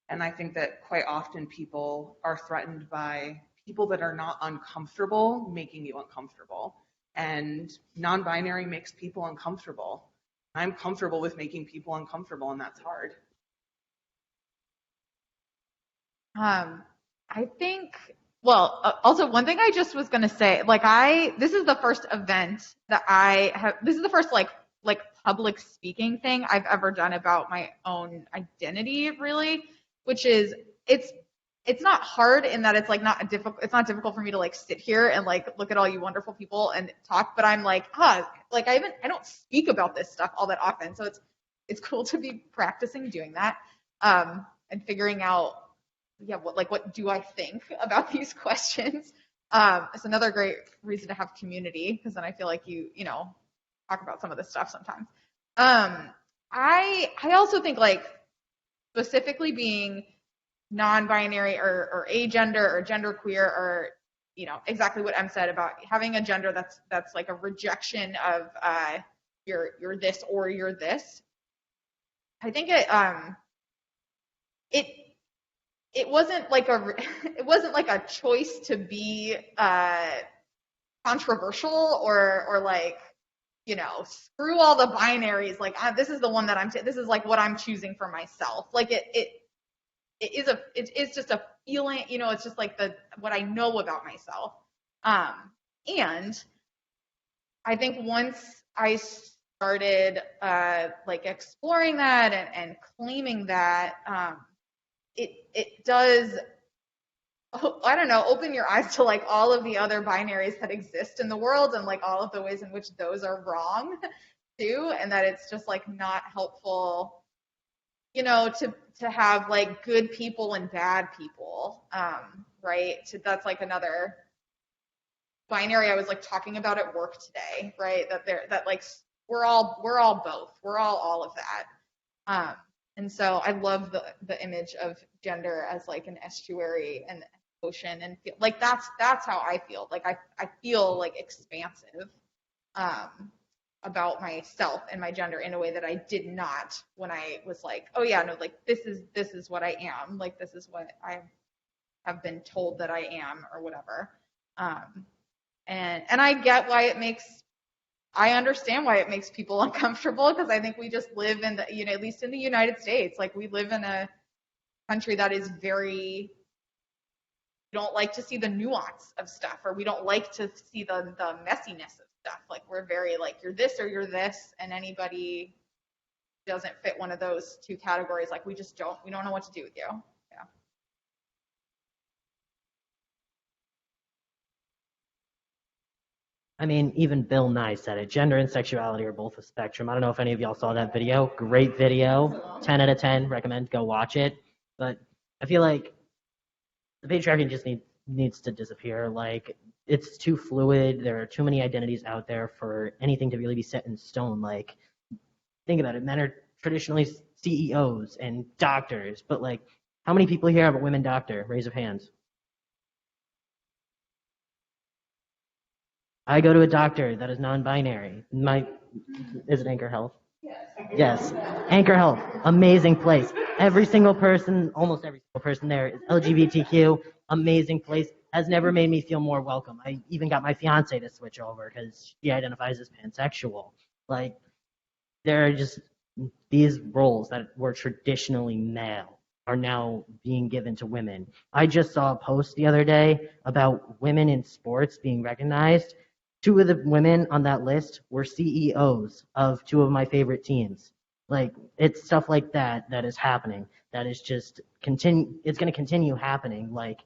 And I think that quite often people are threatened by people that are not uncomfortable making you uncomfortable. And non-binary makes people uncomfortable. I'm comfortable with making people uncomfortable, and that's hard. I think, also one thing I just was going to say, this is the first event that this is the first like public speaking thing I've ever done about my own identity, really, which is, it's not hard in that it's not difficult for me to sit here and look at all you wonderful people and talk, but I'm I don't speak about this stuff all that often, so it's cool to be practicing doing that, and figuring out what do I think about these questions. It's another great reason to have community, because then I feel like you talk about some of this stuff sometimes. I also think like specifically being non-binary or agender or genderqueer or exactly what Em said about having a gender that's like a rejection of you're this or you're this. I think it wasn't like a choice to be controversial or like screw all the binaries, like this is the one that this is like what I'm choosing for myself. Like it's just a feeling, it's just like what I know about myself. And I think once I started like exploring that and claiming that, it does, I don't know, open your eyes to like all of the other binaries that exist in the world and like all of the ways in which those are wrong too, and that it's just like not helpful, to have like good people and bad people, right? So that's like another binary I was like talking about at work today, right? That like we're all both, we're all of that. And so I love the image of gender as like an estuary and ocean, and feel like that's how I feel. Like I feel like expansive about myself and my gender in a way that I did not when I was like, oh yeah, no, like this is what I am. Like this is what I have been told that I am or whatever. And I get why I understand why it makes people uncomfortable, because I think we just live in the, at least in the United States, like we live in a country that is we don't like to see the nuance of stuff, or we don't like to see the messiness of stuff. Like we're very like, you're this or you're this, and anybody doesn't fit one of those two categories, like we don't know what to do with you. Yeah. I mean, even Bill Nye said it. Gender and sexuality are both a spectrum. I don't know if any of y'all saw that video. Great video. 10 out of 10. Recommend. Go watch it. But I feel like the patriarchy just needs to disappear. Like, it's too fluid. There are too many identities out there for anything to really be set in stone. Like, think about it. Men are traditionally CEOs and doctors. But, like, how many people here have a women doctor? Raise of hands. I go to a doctor that is non-binary. Is it Anchor Health? Yes. Anchor Health, amazing place. Almost every single person there is LGBTQ, amazing place. Has never made me feel more welcome. I even got my fiance to switch over because she identifies as pansexual. Like, there are just these roles that were traditionally male are now being given to women. I just saw a post the other day about women in sports being recognized. 2 of the women on that list were CEOs of 2 of my favorite teams. Like, it's stuff like that is happening. That is just it's going to continue happening. Like,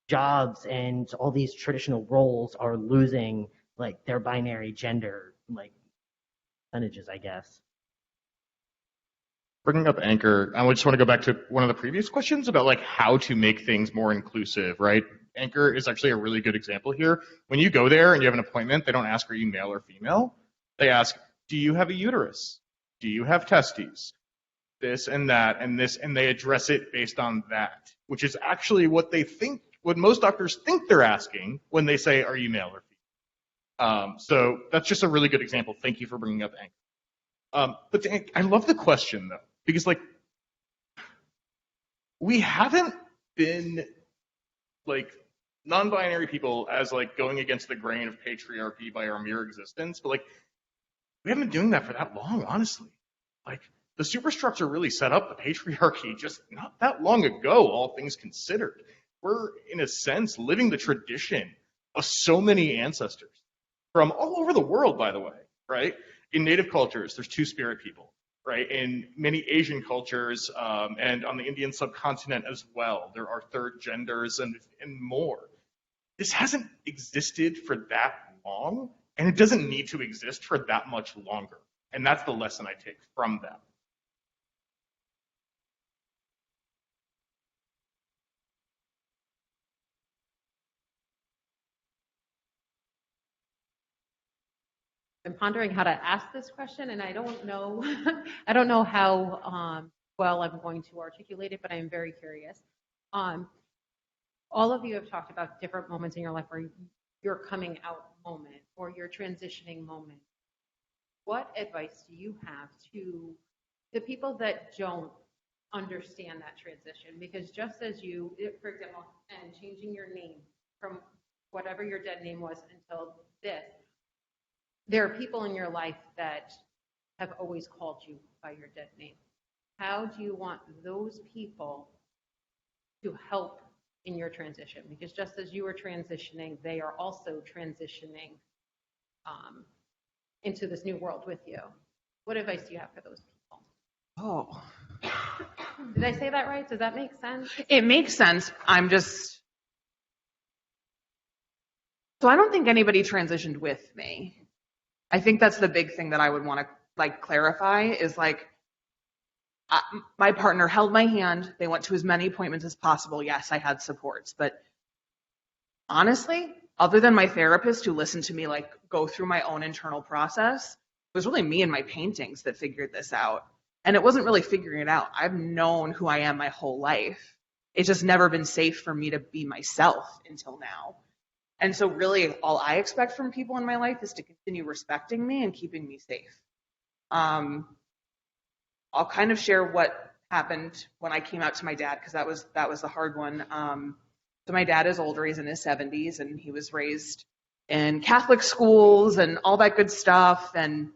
jobs and all these traditional roles are losing like their binary gender like percentages, I guess. Bringing up Anchor, I just want to go back to one of the previous questions about like how to make things more inclusive, right? Anchor is actually a really good example here. When you go there and you have an appointment, they don't ask are you male or female. They ask, do you have a uterus? Do you have testes? This and that and this, and they address it based on that, which is actually what most doctors think they're asking when they say, are you male or female? So that's just a really good example. Thank you for bringing up Anchor. But I love the question though, because like we haven't been like non-binary people as like going against the grain of patriarchy by our mere existence, but like we haven't been doing that for that long, honestly. Like the superstructure really set up the patriarchy just not that long ago, all things considered. We're in a sense living the tradition of so many ancestors from all over the world, by the way, right? In native cultures, there's 2 spirit people, right? In many Asian cultures and on the Indian subcontinent as well, there are 3rd genders and more. This hasn't existed for that long, and it doesn't need to exist for that much longer. And that's the lesson I take from that. I'm pondering how to ask this question, and I don't know, I don't know how well I'm going to articulate it, but I am very curious. All of you have talked about different moments in your life where your coming out moment or your transitioning moment. What advice do you have to the people that don't understand that transition? Because just as you, for example, and changing your name from whatever your dead name was until this, there are people in your life that have always called you by your dead name. How do you want those people to help in your transition? Because just as you are transitioning, they are also transitioning into this new world with you. What advice do you have for those people? Oh, Did I say that right? Does that make sense? it makes sense. So I don't think anybody transitioned with me. I think that's the big thing that I would want to clarify is my partner held my hand. They went to as many appointments as possible. Yes, I had supports, but honestly, other than my therapist who listened to me go through my own internal process, it was really me and my paintings that figured this out. And it wasn't really figuring it out. I've known who I am my whole life. It's just never been safe for me to be myself until now. And so really all I expect from people in my life is to continue respecting me and keeping me safe. I'll kind of share what happened when I came out to my dad, because that was the hard one. So my dad is older, he's in his 70s, and he was raised in Catholic schools and all that good stuff. And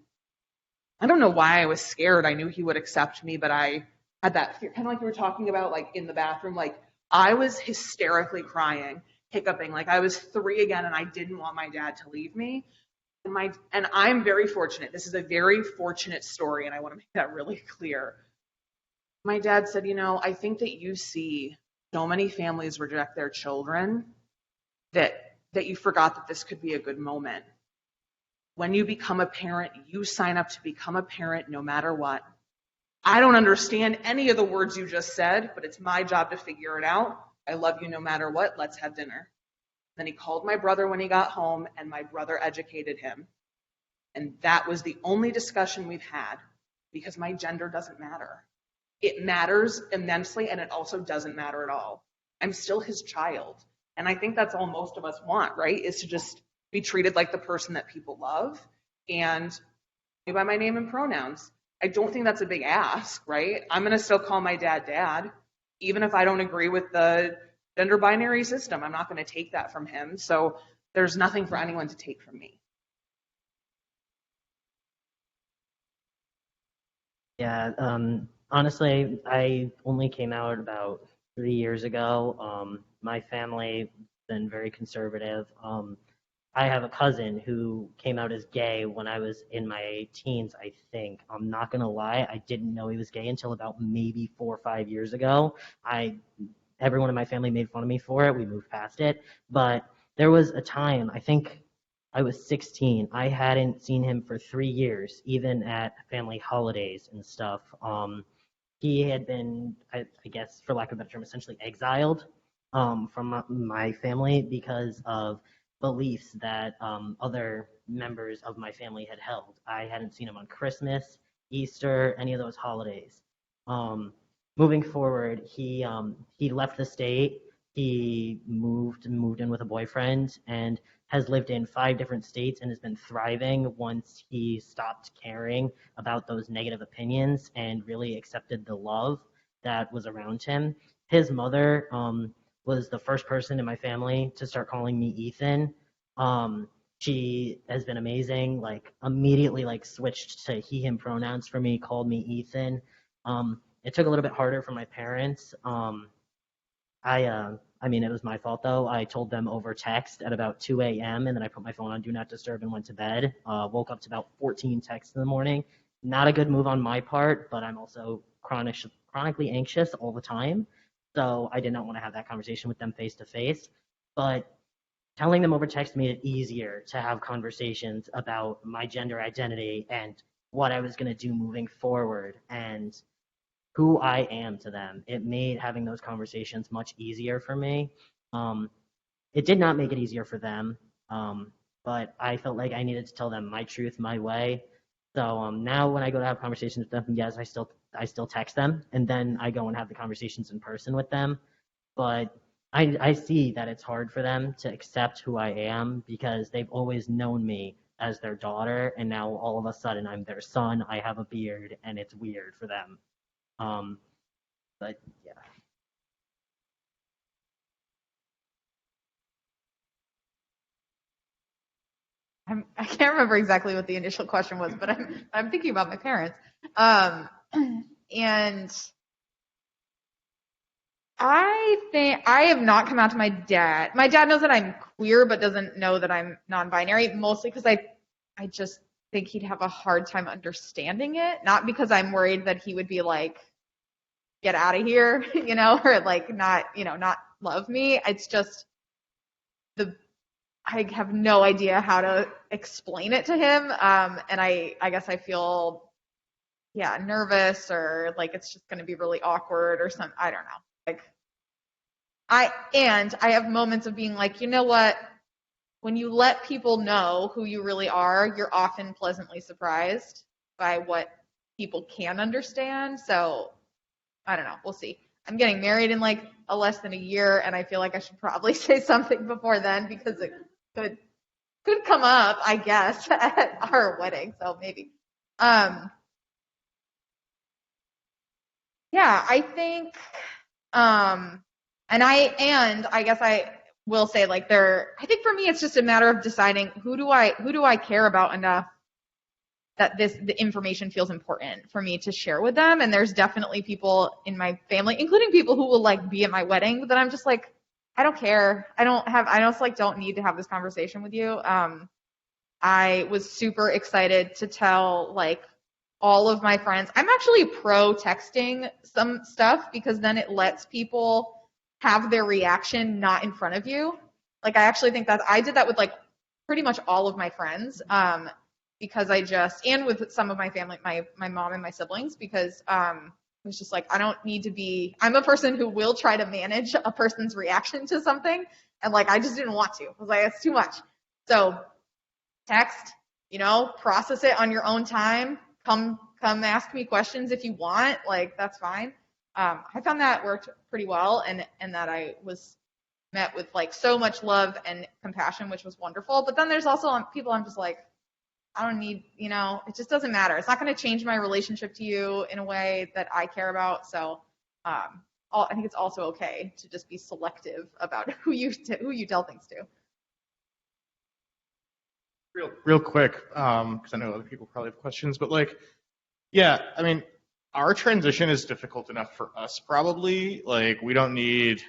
I don't know why I was scared. I knew he would accept me, but I had that fear, kind of like you were talking about, in the bathroom. I was hysterically crying, hiccuping, I was 3 again, and I didn't want my dad to leave me. And I'm very fortunate. This is a very fortunate story, and I want to make that really clear. My dad said, I think that you see so many families reject their children that you forgot that this could be a good moment. When you become a parent, you sign up to become a parent no matter what. I don't understand any of the words you just said, but it's my job to figure it out. I love you no matter what. Let's have dinner. Then he called my brother when he got home, and my brother educated him. And that was the only discussion we've had, because my gender doesn't matter. It matters immensely, and it also doesn't matter at all. I'm still his child. And I think that's all most of us want, right? Is to just be treated like the person that people love and by my name and pronouns. I don't think that's a big ask, right? I'm going to still call my dad dad, even if I don't agree with the gender binary system. I'm not going to take that from him. So there's nothing for anyone to take from me. Yeah, honestly, I only came out about 3 years ago. My family been very conservative. I have a cousin who came out as gay when I was in my teens, I think. I'm not gonna lie, I didn't know he was gay until about maybe 4 or 5 years ago. Everyone in my family made fun of me for it. We moved past it. But there was a time, I think I was 16. I hadn't seen him for 3 years, even at family holidays and stuff. He had been, I guess, for lack of a better term, essentially exiled from my family because of beliefs that other members of my family had held. I hadn't seen him on Christmas, Easter, any of those holidays. Moving forward, he left the state. He moved in with a boyfriend and has lived in 5 different states and has been thriving once he stopped caring about those negative opinions and really accepted the love that was around him. His mother was the first person in my family to start calling me Ethan. She has been amazing, immediately switched to he, him pronouns for me, called me Ethan. It took a little bit harder for my parents. I mean, it was my fault though. I told them over text at about 2 a.m. and then I put my phone on Do Not Disturb and went to bed. Woke up to about 14 texts in the morning. Not a good move on my part, but I'm also chronically anxious all the time. So I did not want to have that conversation with them face to face. But telling them over text made it easier to have conversations about my gender identity and what I was going to do moving forward and who I am to them. It made having those conversations much easier for me. It did not make it easier for them. but I felt like I needed to tell them my truth, my way. So now when I go to have conversations with them, yes, I still text them, and then I go and have the conversations in person with them. But I see that it's hard for them to accept who I am because they've always known me as their daughter, and now all of a sudden I'm their son. I have a beard, and it's weird for them. But yeah. I can't remember exactly what the initial question was, but I'm thinking about my parents. And I think I have not come out to my dad. My dad knows that I'm queer, but doesn't know that I'm non-binary, mostly because I just think he'd have a hard time understanding it. Not because I'm worried that he would be like, get out of here, or like not love me. It's just I have no idea how to explain it to him. And I guess I feel, nervous or like it's just going to be really awkward or something. I don't know. Like I have moments of being like, you know what? When you let people know who you really are, you're often pleasantly surprised by what people can understand. So I don't know. We'll see. I'm getting married in like less than a year, and I feel like I should probably say something before then because it could come up, I guess, at our wedding. So maybe. Yeah, I think, and I guess I will say like I think for me it's just a matter of deciding who do I care about enough that the information feels important for me to share with them. And there's definitely people in my family, including people who will like be at my wedding, that I'm just like, I don't care. I just like don't need to have this conversation with you. I was super excited to tell like all of my friends. I'm actually pro texting some stuff because then it lets people have their reaction not in front of you. Like I actually think that I did that with like pretty much all of my friends. Because and with some of my family, my mom and my siblings, because it was just like, I don't need to be, I'm a person who will try to manage a person's reaction to something. And like, I just didn't want to. I was like, it's too much. So text, process it on your own time. Come ask me questions if you want. Like, that's fine. I found that worked pretty well and that I was met with like so much love and compassion, which was wonderful. But then there's also people I'm just like, I don't need, it just doesn't matter. It's not going to change my relationship to you in a way that I care about. So I think it's also okay to just be selective about who you tell things to. Real quick, because I know other people probably have questions, but like, yeah, I mean, our transition is difficult enough for us probably. Like, we don't need,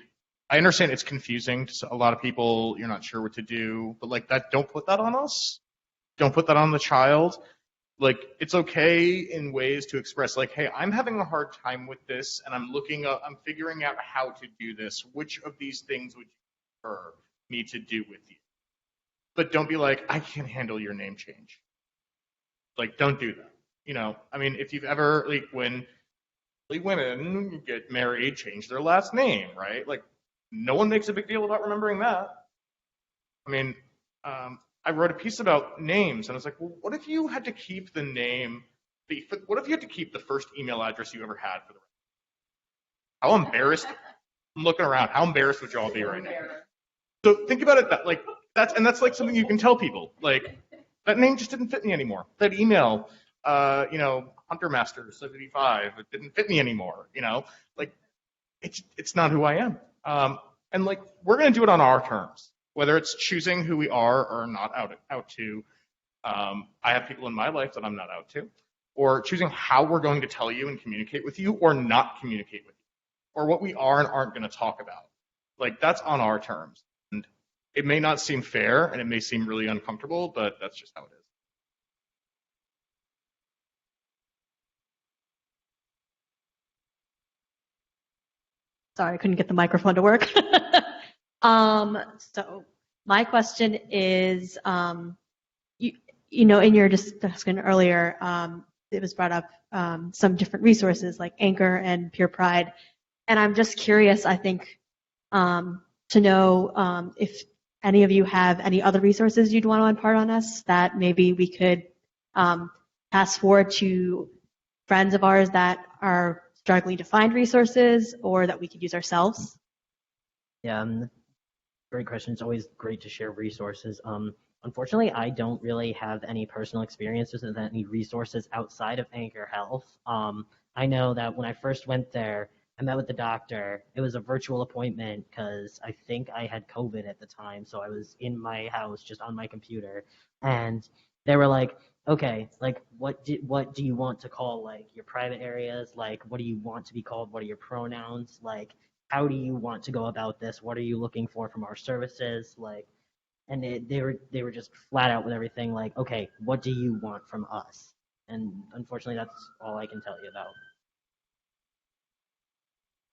I understand it's confusing to a lot of people. You're not sure what to do, but like that, don't put that on us. Don't put that on the child. Like, it's okay in ways to express, like, hey, I'm having a hard time with this, and I'm figuring out how to do this. Which of these things would you prefer me to do with you? But don't be like, I can't handle your name change. Like, don't do that. I mean, if you've ever, like, when women get married, change their last name, right? Like, no one makes a big deal about remembering that. I mean, I wrote a piece about names, and I was like, well, what if you had to keep the name? What if you had to keep the first email address you ever had for the rest? How embarrassed? I'm looking around. How embarrassed would you all be right now? So think about it that's like something you can tell people. Like, that name just didn't fit me anymore. That email, Huntermaster75, it didn't fit me anymore. Like, it's not who I am. And like, we're gonna do it on our terms. Whether it's choosing who we are or not out to, I have people in my life that I'm not out to, or choosing how we're going to tell you and communicate with you or not communicate with you, or what we are and aren't going to talk about. Like, that's on our terms. And it may not seem fair and it may seem really uncomfortable, but that's just how it is. Sorry, I couldn't get the microphone to work. So my question is, in your discussion earlier, it was brought up some different resources like Anchor and Pure Pride, and I'm just curious, I think, to know if any of you have any other resources you'd want to impart on us that maybe we could pass forward to friends of ours that are struggling to find resources or that we could use ourselves? Yeah, great question. It's always great to share resources. Unfortunately, I don't really have any personal experiences with any resources outside of Anchor Health. I know that when I first went there, I met with the doctor. It was a virtual appointment because I think I had COVID at the time, so I was in my house just on my computer, and they were like, "Okay, like what do you want to call like your private areas? Like what do you want to be called? What are your pronouns? Like how do you want to go about this? What are you looking for from our services? Like." And they were just flat out with everything like, okay, what do you want from us? And unfortunately, that's all I can tell you about.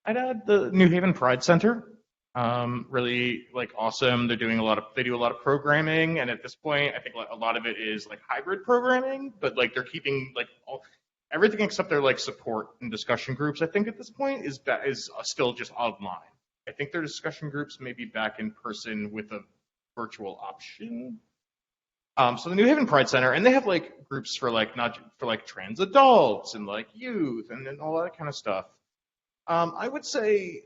I'd add the New Haven Pride Center. Really like awesome. They do a lot of programming, and at this point, I think a lot of it is like hybrid programming, but like they're keeping like everything except their like support and discussion groups. I think at this point is still just online. I think their discussion groups may be back in person with a virtual option. So the New Haven Pride Center, and they have like groups for like not for like trans adults and like youth and all that kind of stuff. I would say,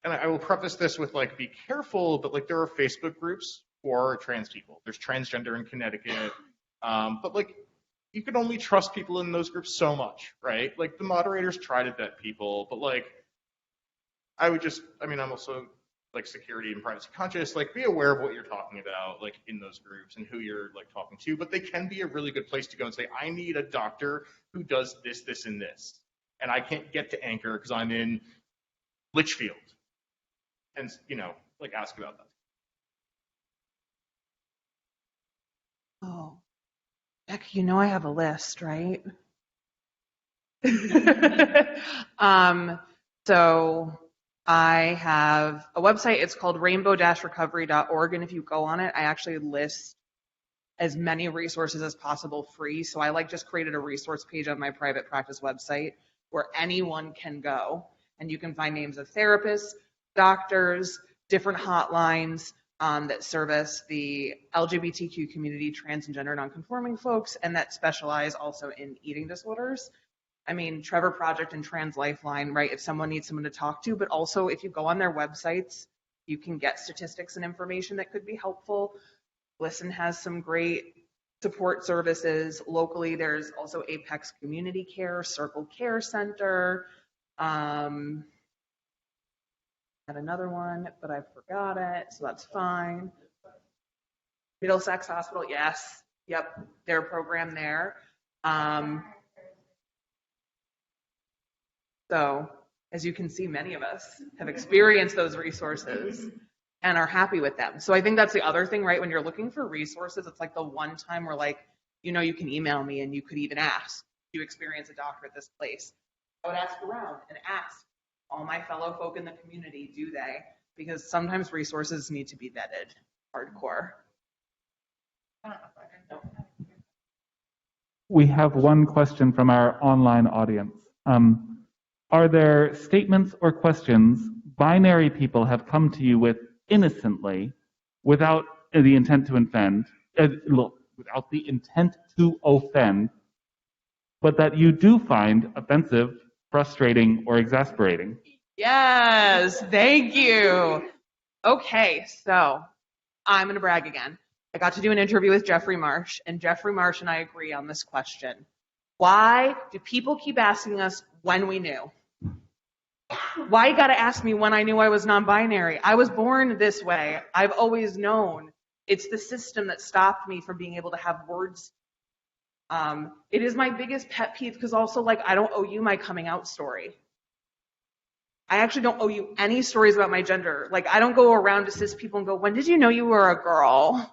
and I will preface this with like be careful, but like there are Facebook groups for trans people. There's Transgender in Connecticut, but like you can only trust people in those groups so much, right? Like the moderators try to vet people, but like I'm also like security and privacy conscious, like be aware of what you're talking about, like in those groups and who you're like talking to, but they can be a really good place to go and say, I need a doctor who does this, this, and this. And I can't get to Anchor because I'm in Litchfield. And, like ask about that. Oh, Beck, I have a list, right? So I have a website. It's called rainbow-recovery.org. And if you go on it, I actually list as many resources as possible free. So I just created a resource page on my private practice website where anyone can go. And you can find names of therapists, doctors, different hotlines that service the LGBTQ community, trans and gender nonconforming folks, and that specialize also in eating disorders. I mean, Trevor Project and Trans Lifeline, right? If someone needs someone to talk to, but also if you go on their websites, you can get statistics and information that could be helpful. Listen has some great support services. Locally, there's also Apex Community Care, Circle Care Center. Had another one, but I forgot it, so that's fine. Middlesex Hospital, yes. Yep, their program there. So, as you can see, many of us have experienced those resources and are happy with them. So I think that's the other thing, right? When you're looking for resources, it's like the one time where you can email me and you could even ask, do you experience a doctor at this place? I would ask around and ask all my fellow folk in the community, do they? Because sometimes resources need to be vetted hardcore. We have one question from our online audience. Are there statements or questions binary people have come to you with innocently, without the intent to offend, but that you do find offensive, frustrating, or exasperating? Yes, thank you. Okay, so I'm going to brag again. I got to do an interview with Jeffrey Marsh, and Jeffrey Marsh and I agree on this question. Why do people keep asking us when we knew? Why you got to ask me when I knew I was non-binary? I was born this way. I've always known. It's the system that stopped me from being able to have words. It is my biggest pet peeve because also, I don't owe you my coming out story. I actually don't owe you any stories about my gender. I don't go around to cis people and go, when did you know you were a girl?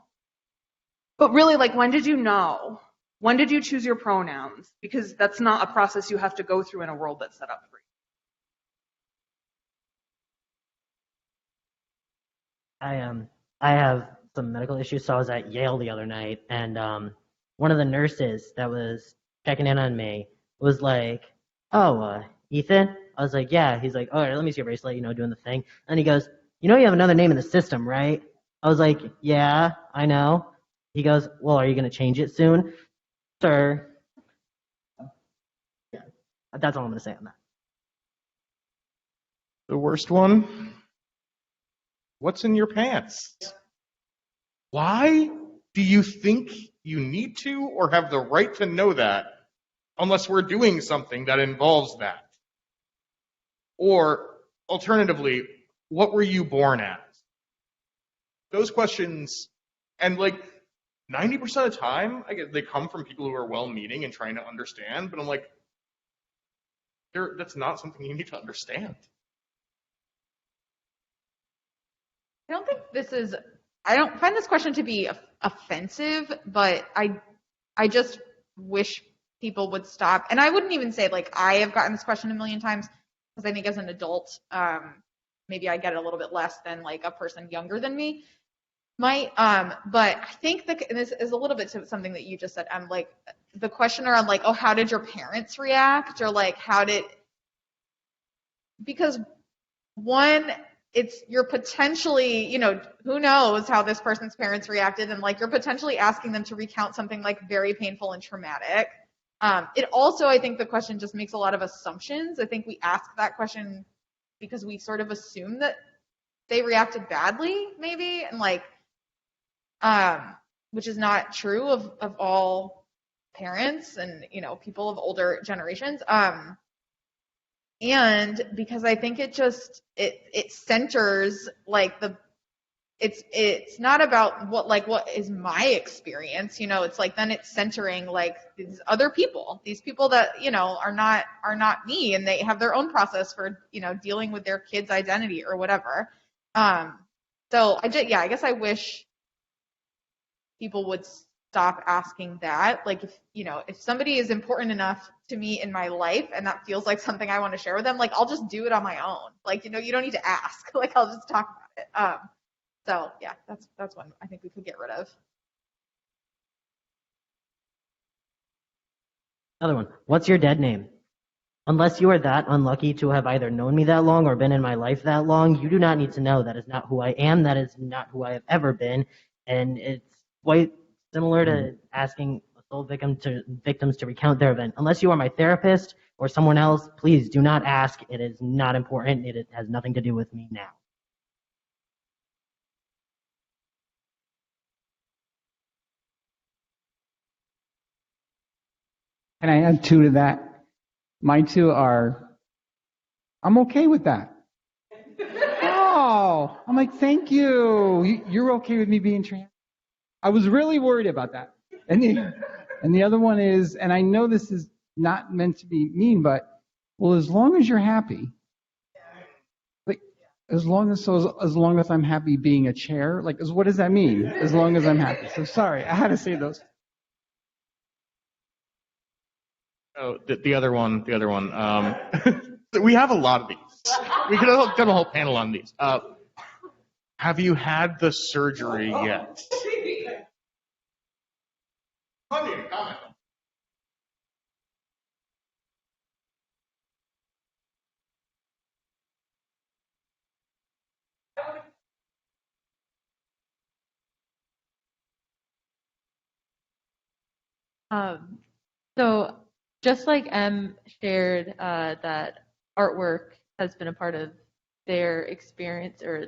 But really, when did you know? When did you choose your pronouns? Because that's not a process you have to go through in a world that's set up for you. I have some medical issues, so I was at Yale the other night, and one of the nurses that was checking in on me was like, "Oh, Ethan?" I was like, "Yeah." He's like, "All right, let me see your bracelet," doing the thing. And he goes, "You know you have another name in the system, right?" I was like, yeah, I know. He goes, well, are you going to change it soon? Sir. Yeah, that's all I'm going to say on that. The worst one? What's in your pants? Why do you think you need to or have the right to know that unless we're doing something that involves that? Or alternatively, what were you born as? Those questions, and like 90% of the time, I get they come from people who are well-meaning and trying to understand, but I'm like, that's not something you need to understand. I don't find this question to be offensive, but I just wish people would stop. And I wouldn't even say like I have gotten this question a million times because I think as an adult, maybe I get it a little bit less than like a person younger than me might. But I think and this is a little bit to something that you just said. Like the question around like, oh, how did your parents react, or like because one, you're potentially, who knows how this person's parents reacted, and like you're potentially asking them to recount something like very painful and traumatic. It also, I think the question just makes a lot of assumptions. I think we ask that question because we sort of assume that they reacted badly, maybe, and like, which is not true of all parents and, people of older generations. And because I think it centers like it's not about what is my experience, it's like then it's centering like these other people, these people that, are not me, and they have their own process for, dealing with their kid's identity or whatever. So I guess I wish people would stop asking that. Like if somebody is important enough to me in my life and that feels like something I want to share with them, like I'll just do it on my own. Like, you don't need to ask. Like I'll just talk about it. So yeah, that's one I think we could get rid of. Another one. What's your dead name? Unless you are that unlucky to have either known me that long or been in my life that long, you do not need to know. That is not who I am. That is not who I have ever been. And it's quite similar to asking assault victims to recount their event. Unless you are my therapist or someone else, please do not ask. It is not important. It has nothing to do with me now. Can I add two to that? My two are, I'm okay with that. Oh, I'm like, thank you. You're okay with me being trans? I was really worried about that. And the other one is, and I know this is not meant to be mean, but well, as long as you're happy, like as long as I'm happy being a chair, like what does that mean? As long as I'm happy. So sorry, I had to say those. Oh, the other one. We have a lot of these. We could have done a whole panel on these. Have you had the surgery yet? So just like M shared that artwork has been a part of their experience or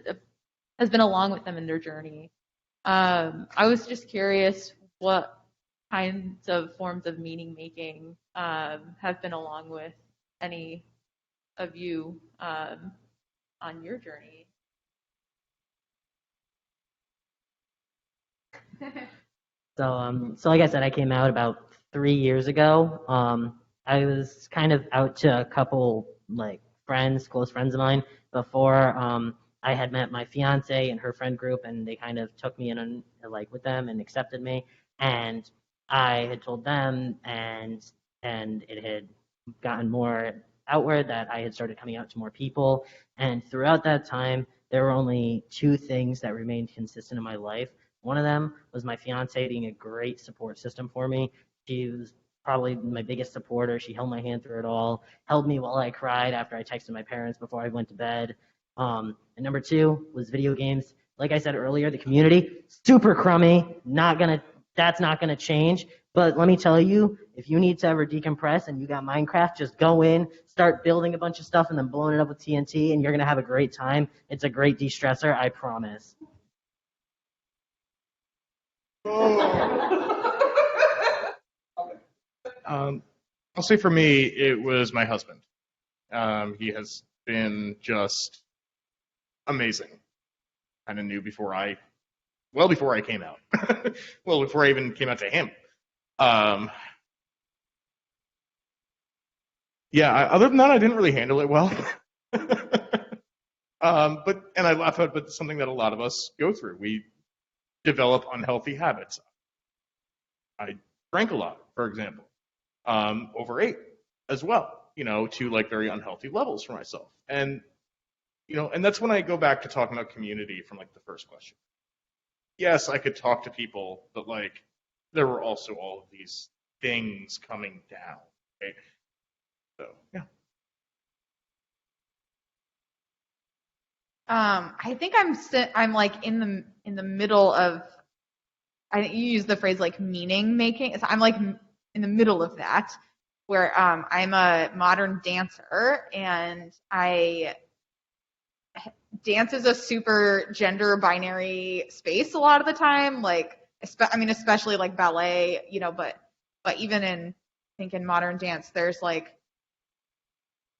has been along with them in their journey. I was just curious what kinds of forms of meaning making have been along with any of you on your journey. So like I said, I came out about 3 years ago. I was kind of out to a couple like close friends of mine before I had met my fiance and her friend group, and they kind of took me in like with them and accepted me. And I had told them, and it had gotten more outward that I had started coming out to more people. And throughout that time, there were only two things that remained consistent in my life. One of them was my fiance being a great support system for me. She was probably my biggest supporter. She held my hand through it all, held me while I cried after I texted my parents before I went to bed. And number two was video games. Like I said earlier, the community, super crummy, that's not gonna change. But let me tell you, if you need to ever decompress and you got Minecraft, just go in, start building a bunch of stuff and then blowing it up with TNT, and you're gonna have a great time. It's a great de-stressor, I promise. I'll say for me, it was my husband. He has been just amazing. Kind of knew before I came out. Well, before I even came out to him. Other than that, I didn't really handle it well. And I laugh at it, but it's something that a lot of us go through. We develop unhealthy habits. I drank a lot, for example. Overate as well, to like very unhealthy levels for myself. And, and that's when I go back to talking about community from like the first question. Yes, I could talk to people, but like there were also all of these things coming down. Okay? So, yeah. I think I'm like in the middle of, I think you use the phrase like meaning making. So I'm like in the middle of that, where I'm a modern dancer, and dance is a super gender binary space a lot of the time. Like, especially like ballet, but even I think in modern dance, there's like,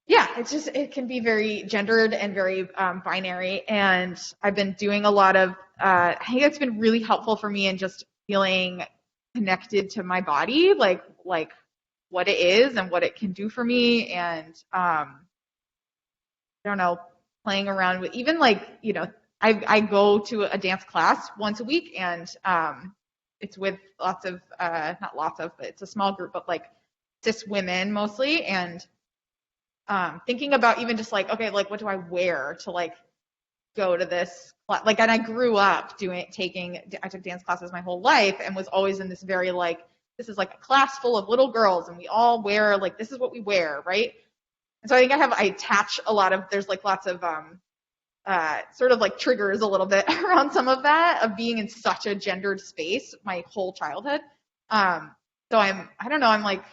yeah, it can be very gendered and very binary. And I've been doing a lot of, I think it's been really helpful for me in just feeling connected to my body, like what it is and what it can do for me. And I don't know, playing around with even like, I go to a dance class once a week, and it's with lots of, not lots of, but it's a small group of like cis women mostly. And thinking about even just like, okay, like what do I wear to like go to this class? Like, and I grew up I took dance classes my whole life and was always in this very like, this is like a class full of little girls and we all wear, like, this is what we wear, right? And so I think I attach a lot of, there's like lots of sort of like triggers a little bit around some of that, of being in such a gendered space my whole childhood. So I don't know, I'm like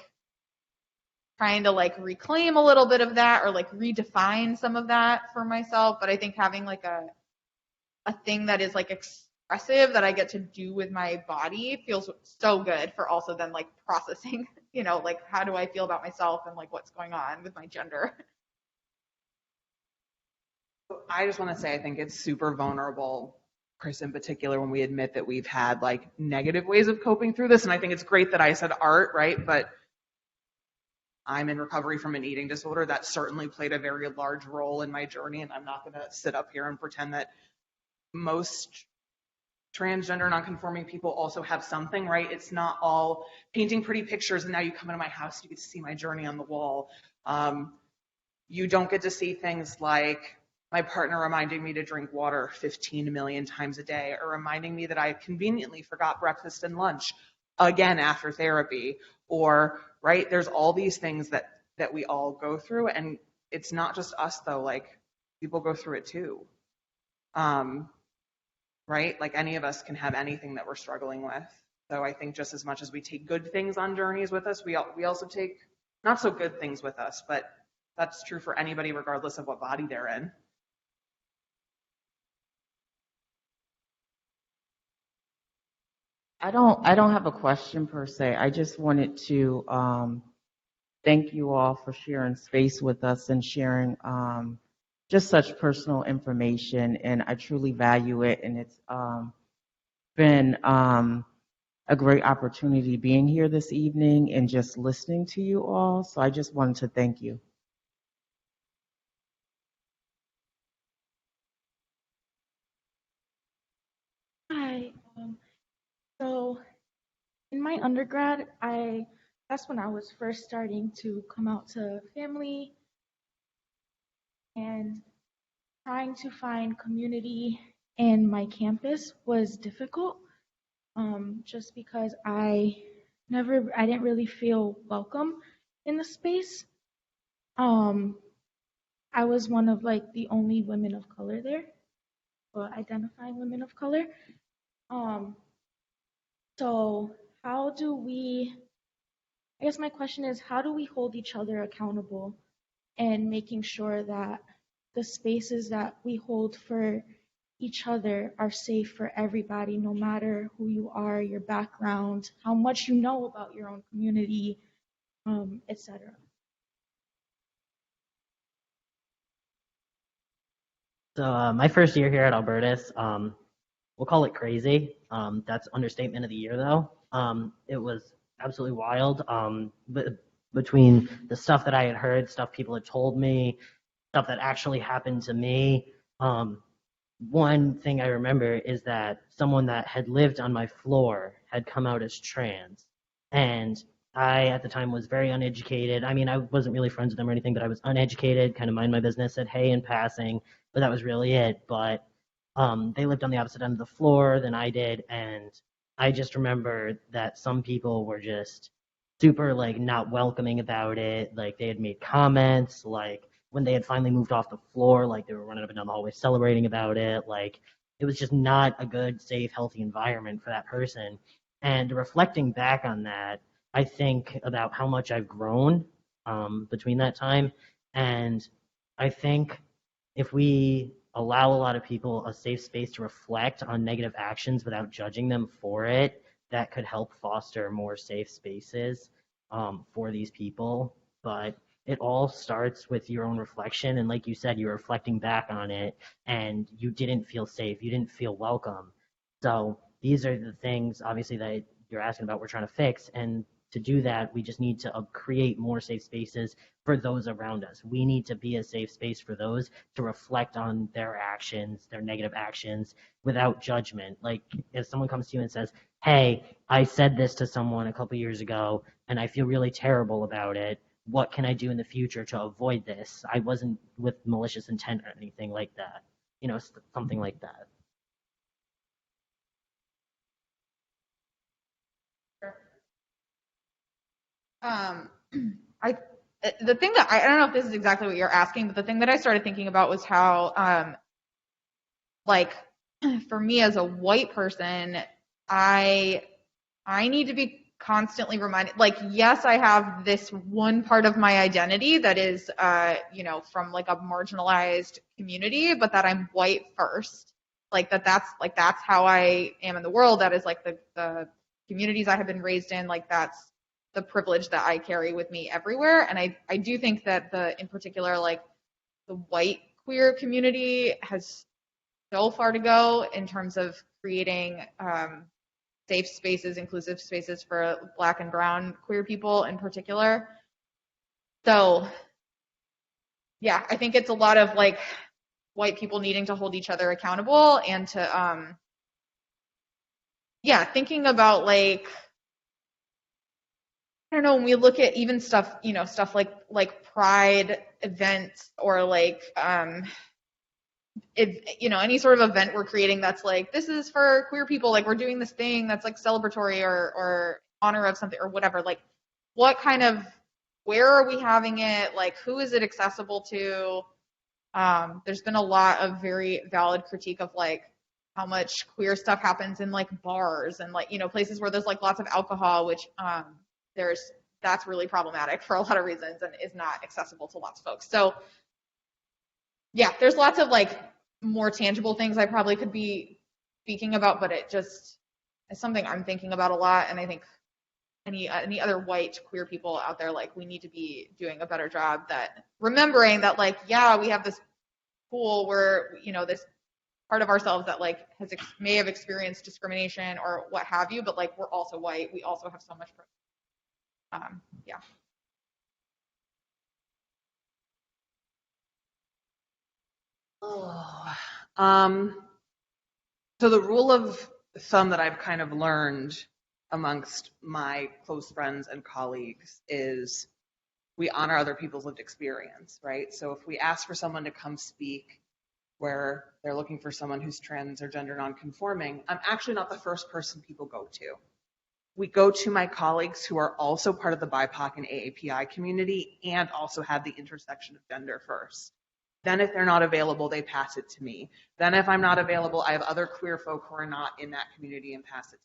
trying to like reclaim a little bit of that, or like redefine some of that for myself. But I think having like a thing that is like expressive that I get to do with my body feels so good for also then like processing, like how do I feel about myself and like what's going on with my gender. I just want to say I think it's super vulnerable, Chris in particular, when we admit that we've had like negative ways of coping through this. And I think it's great that I said art, right? But I'm in recovery from an eating disorder. That certainly played a very large role in my journey. And I'm not going to sit up here and pretend that most transgender nonconforming people also have something, right? It's not all painting pretty pictures and now you come into my house, you get to see my journey on the wall. You don't get to see things like my partner reminding me to drink water 15 million times a day, or reminding me that I conveniently forgot breakfast and lunch again after therapy, or, right, there's all these things that we all go through, and it's not just us though, like people go through it too. Right? Like any of us can have anything that we're struggling with. So I think just as much as we take good things on journeys with us, we also take not so good things with us, but that's true for anybody regardless of what body they're in. I don't have a question per se. I just wanted to thank you all for sharing space with us and sharing just such personal information, and I truly value it. And it's been a great opportunity being here this evening and just listening to you all. So I just wanted to thank you. Hi. So in my undergrad, that's when I was first starting to come out to family, and trying to find community in my campus was difficult, just because I didn't really feel welcome in the space. I was one of like the only women of color there. identifying women of color. So how do we, I guess my question is, how do we hold each other accountable and making sure that the spaces that we hold for each other are safe for everybody, no matter who you are, your background, how much you know about your own community, etc. So my first year here at Albertus, we'll call it crazy. That's understatement of the year, though. It was absolutely wild. But between the stuff that I had heard, stuff people had told me, stuff that actually happened to me. One thing I remember is that someone that had lived on my floor had come out as trans. And I, at the time, was very uneducated. I mean, I wasn't really friends with them or anything, but I was uneducated, kind of mind my business, said hey in passing, but that was really it. But they lived on the opposite end of the floor than I did. And I just remember that some people were just super, like, not welcoming about it. Like, they had made comments, like, when they had finally moved off the floor, like they were running up and down the hallway celebrating about it. Like it was just not a good, safe, healthy environment for that person. And reflecting back on that, I think about how much I've grown between that time. And I think if we allow a lot of people a safe space to reflect on negative actions without judging them for it, that could help foster more safe spaces for these people. But it all starts with your own reflection. And like you said, you're reflecting back on it and you didn't feel safe. You didn't feel welcome. So these are the things, obviously, that you're asking about, we're trying to fix. And to do that, we just need to create more safe spaces for those around us. We need to be a safe space for those to reflect on their actions, their negative actions, without judgment. Like if someone comes to you and says, hey, I said this to someone a couple years ago and I feel really terrible about it. What can I do in the future to avoid this? I wasn't with malicious intent or anything like that. You know, something like that. I the thing that I don't know if this is exactly what you're asking, but the thing that I started thinking about was how like for me as a white person, I need to be constantly reminded, like, yes, I have this one part of my identity that is from like a marginalized community, but that I'm white first. Like that's how I am in the world. That is like the communities I have been raised in, like that's the privilege that I carry with me everywhere. And I do think that in particular, like the white queer community has so far to go in terms of creating safe spaces, inclusive spaces for Black and brown queer people in particular. So yeah, I think it's a lot of like white people needing to hold each other accountable and to thinking about like, I don't know, when we look at even stuff, stuff like pride events or like if any sort of event we're creating that's like, this is for queer people, like we're doing this thing that's like celebratory or honor of something or whatever, like where are we having it, like who is it accessible to? There's been a lot of very valid critique of like how much queer stuff happens in like bars and like places where there's like lots of alcohol, which that's really problematic for a lot of reasons and is not accessible to lots of folks. So yeah, there's lots of like more tangible things I probably could be speaking about, but it just is something I'm thinking about a lot. And I think any other white queer people out there, like we need to be doing a better job that remembering that like, yeah, we have this pool where, this part of ourselves that like may have experienced discrimination or what have you, but like we're also white. We also have so much. Yeah. So the rule of thumb that I've kind of learned amongst my close friends and colleagues is we honor other people's lived experience, right? So if we ask for someone to come speak where they're looking for someone who's trans or gender nonconforming, I'm actually not the first person people go to. We go to my colleagues who are also part of the BIPOC and AAPI community and also have the intersection of gender first. Then if they're not available, they pass it to me. Then if I'm not available, I have other queer folk who are not in that community and pass it to me.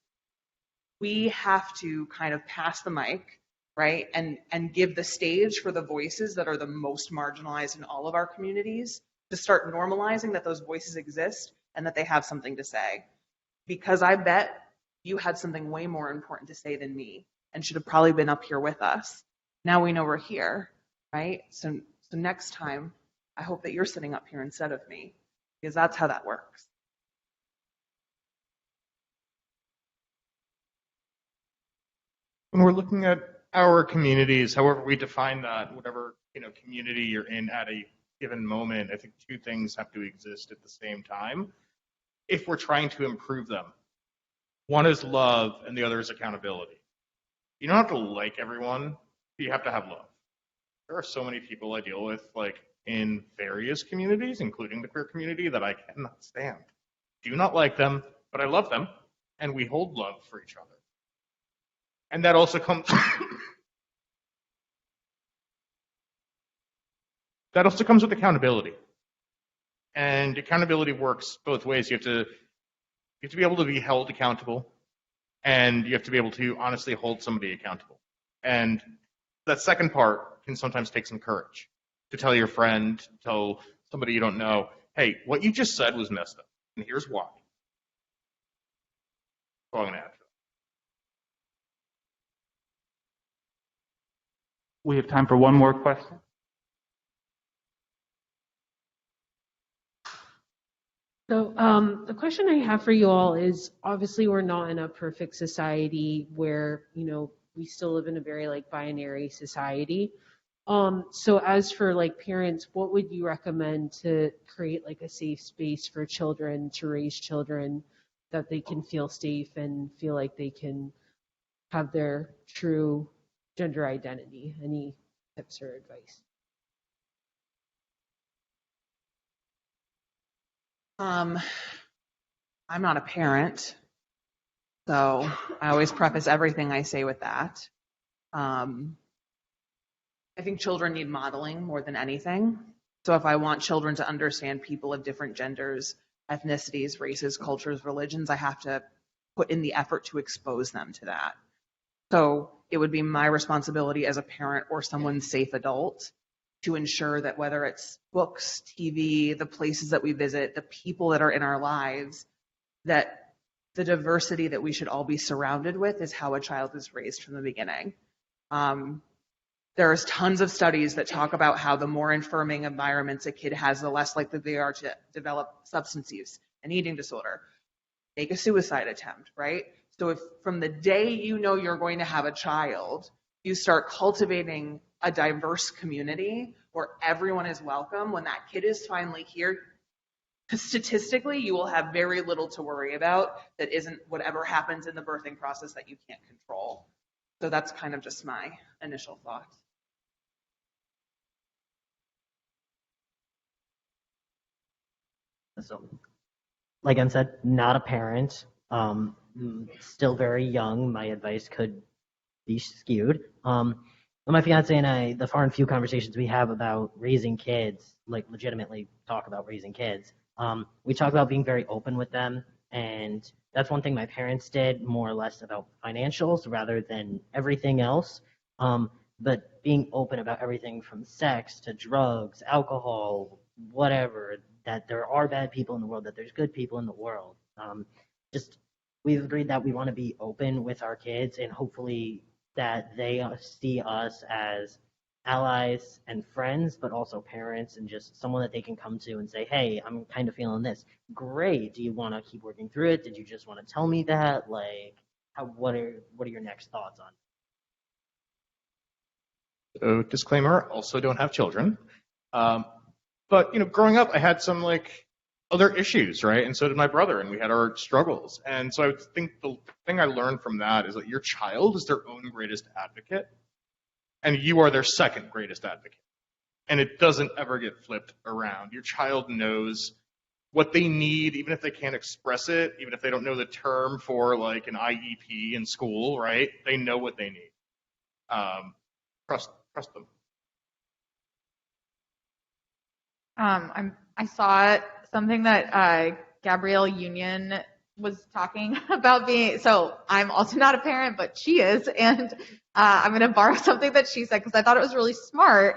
We have to kind of pass the mic, right? And give the stage for the voices that are the most marginalized in all of our communities, to start normalizing that those voices exist and that they have something to say. Because I bet you had something way more important to say than me and should have probably been up here with us. Now we know we're here, right? So next time, I hope that you're sitting up here instead of me, because that's how that works. When we're looking at our communities, however we define that, whatever community you're in at a given moment, I think two things have to exist at the same time if we're trying to improve them. One is love, and the other is accountability. You don't have to like everyone, but you have to have love. There are so many people I deal with, like in various communities, including the queer community, that I cannot stand. Do not like them, but I love them, and we hold love for each other. And that also comes with accountability. And accountability works both ways. You have to be able to be held accountable, and you have to be able to honestly hold somebody accountable. And that second part can sometimes take some courage to tell your friend, tell somebody you don't know, hey, what you just said was messed up, and here's why. So I'm going to add to that. We have time for one more question. So the question I have for you all is, obviously we're not in a perfect society where, we still live in a very like binary society. So as for like parents, what would you recommend to create like a safe space for children to raise children that they can feel safe and feel like they can have their true gender identity? Any tips or advice? I'm not a parent, so I always preface everything I say with that. I think children need modeling more than anything. So if I want children to understand people of different genders, ethnicities, races, cultures, religions, I have to put in the effort to expose them to that. So it would be my responsibility as a parent or someone's safe adult to ensure that whether it's books, TV, the places that we visit, the people that are in our lives, that the diversity that we should all be surrounded with is how a child is raised from the beginning. There's tons of studies that talk about how the more affirming environments a kid has, the less likely they are to develop substance use and eating disorder, make a suicide attempt, right? So if from the day you know you're going to have a child, you start cultivating a diverse community where everyone is welcome, when that kid is finally here, statistically, you will have very little to worry about that isn't whatever happens in the birthing process that you can't control. So that's kind of just my initial thoughts. So, like I said, not a parent, still very young. My advice could be skewed. My fiance and I, the far and few conversations we have about raising kids, like legitimately talk about raising kids, we talk about being very open with them. And that's one thing my parents did, more or less about financials rather than everything else. But being open about everything from sex to drugs, alcohol, whatever, that there are bad people in the world, that there's good people in the world. We've agreed that we want to be open with our kids, and hopefully that they see us as allies and friends, but also parents, and just someone that they can come to and say, hey, I'm kind of feeling this. Great. Do you want to keep working through it? Did you just want to tell me that? Like, what are your next thoughts on it? So disclaimer, also don't have children. But growing up, I had some other issues, right? And so did my brother, and we had our struggles. And so I would think the thing I learned from that is that your child is their own greatest advocate, and you are their second greatest advocate. And it doesn't ever get flipped around. Your child knows what they need, even if they can't express it, even if they don't know the term for like an IEP in school, right? They know what they need. Trust them. I saw something that Gabrielle Union was talking about being. So I'm also not a parent, but she is, and I'm going to borrow something that she said because I thought it was really smart.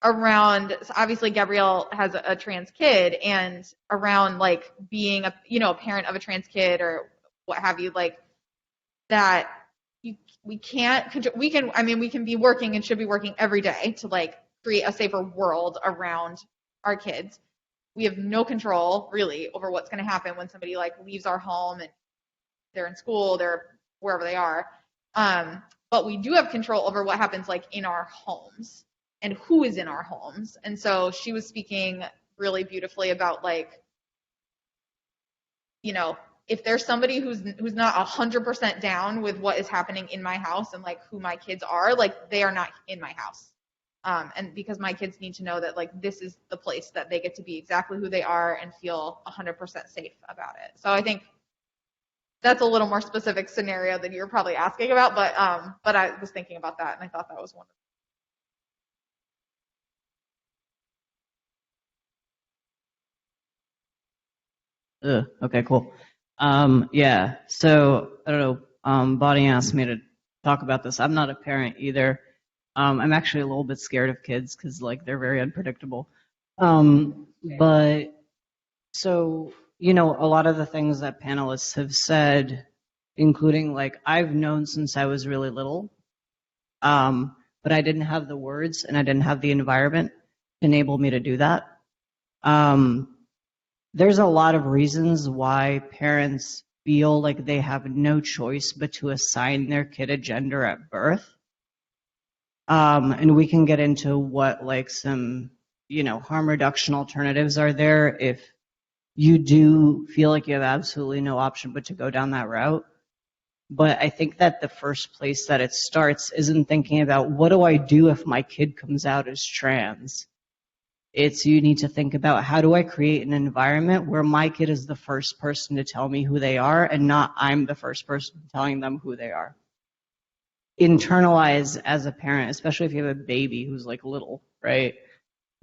Around, so obviously Gabrielle has a trans kid, and around like being a parent of a trans kid or what have you, like that we can be working and should be working every day to like create a safer world around our kids. We have no control really over what's going to happen when somebody like leaves our home and they're in school, they're wherever they are. But we do have control over what happens like in our homes and who is in our homes. And so she was speaking really beautifully about like, if there's somebody who's not 100% down with what is happening in my house and like who my kids are, like they are not in my house. And because my kids need to know that like this is the place that they get to be exactly who they are and feel 100% safe about it. So I think that's a little more specific scenario than you're probably asking about, but I was thinking about that and I thought that was wonderful. Okay, cool. Yeah, so I don't know. Bonnie asked me to talk about this. I'm not a parent either. I'm actually a little bit scared of kids because like they're very unpredictable. But so a lot of the things that panelists have said, including like I've known since I was really little, but I didn't have the words and I didn't have the environment to enable me to do that. There's a lot of reasons why parents feel like they have no choice but to assign their kid a gender at birth. And we can get into what like some, harm reduction alternatives are there if you do feel like you have absolutely no option but to go down that route. But I think that the first place that it starts isn't thinking about what do I do if my kid comes out as trans? It's you need to think about how do I create an environment where my kid is the first person to tell me who they are and not I'm the first person telling them who they are. Internalize as a parent, especially if you have a baby who's like little, right?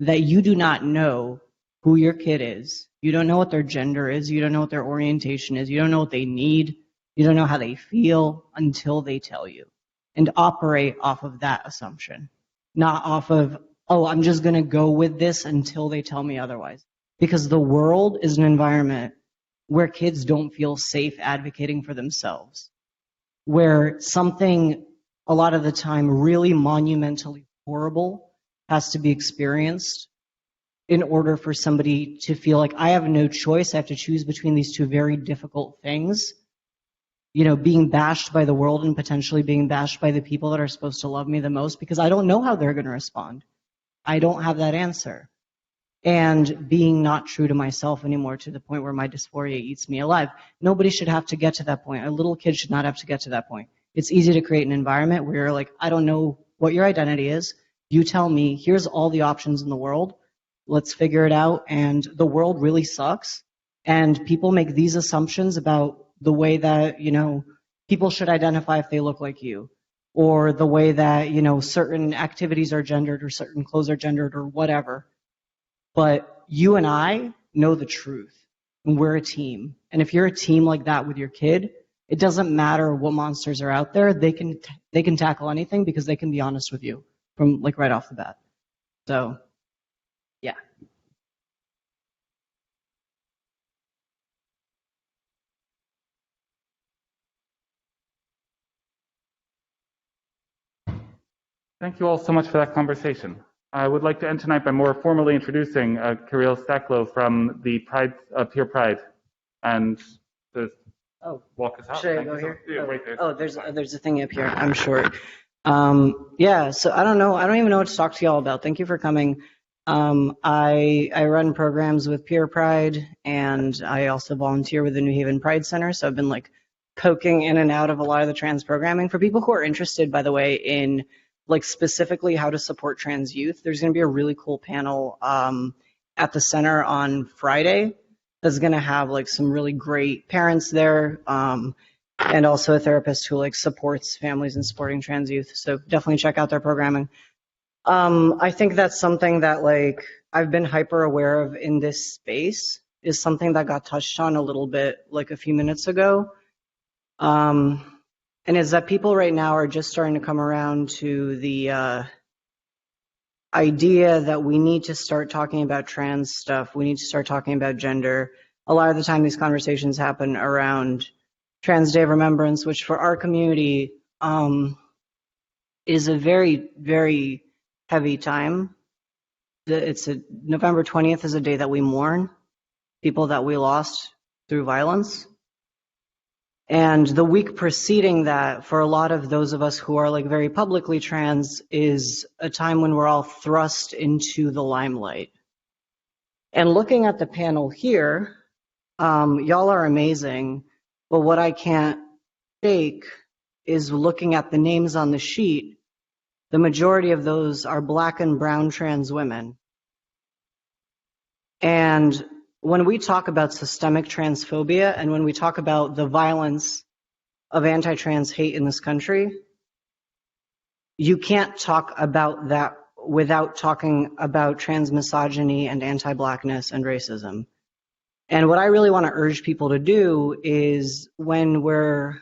That you do not know who your kid is. You don't know what their gender is. You don't know what their orientation is. You don't know what they need. You don't know how they feel until they tell you. And operate off of that assumption, not off of, oh, I'm just going to go with this until they tell me otherwise. Because the world is an environment where kids don't feel safe advocating for themselves, where something a lot of the time really monumentally horrible has to be experienced in order for somebody to feel like I have no choice. I have to choose between these two very difficult things. Being bashed by the world and potentially being bashed by the people that are supposed to love me the most because I don't know how they're going to respond. I don't have that answer. And being not true to myself anymore to the point where my dysphoria eats me alive. Nobody should have to get to that point. A little kid should not have to get to that point. It's easy to create an environment where you're like, I don't know what your identity is. You tell me, here's all the options in the world. Let's figure it out. And the world really sucks. And people make these assumptions about the way that, people should identify if they look like you. Or the way that, certain activities are gendered or certain clothes are gendered or whatever. But you and I know the truth. And we're a team. And if you're a team like that with your kid, it doesn't matter what monsters are out there. They can tackle anything because they can be honest with you from like right off the bat. So, yeah. Thank you all so much for that conversation. I would like to end tonight by more formally introducing Kirill Staklo from the Peer Pride, and to walk us out. Should I Thank go you so here? much. Yeah, right there. Oh, there's a thing up here. I'm short. Yeah, so I don't know. I don't even know what to talk to y'all about. Thank you for coming. I run programs with Peer Pride, and I also volunteer with the New Haven Pride Center. So I've been like poking in and out of a lot of the trans programming. For people who are interested, by the way, in like specifically how to support trans youth, there's going to be a really cool panel at the center on Friday that's going to have like some really great parents there, and also a therapist who like supports families and supporting trans youth. So definitely check out their programming. I think that's something that like I've been hyper aware of in this space is something that got touched on a little bit like a few minutes ago. And is that people right now are just starting to come around to the idea that we need to start talking about trans stuff. We need to start talking about gender. A lot of the time these conversations happen around Trans Day of Remembrance, which for our community is a very, very heavy time. November 20th is a day that we mourn people that we lost through violence. And the week preceding that, for a lot of those of us who are like very publicly trans, is a time when we're all thrust into the limelight. And looking at the panel here, y'all are amazing, but what I can't fake is looking at the names on the sheet. The majority of those are Black and brown trans women. And when we talk about systemic transphobia and when we talk about the violence of anti-trans hate in this country, you can't talk about that without talking about trans misogyny and anti-Blackness and racism. And what I really want to urge people to do is when we're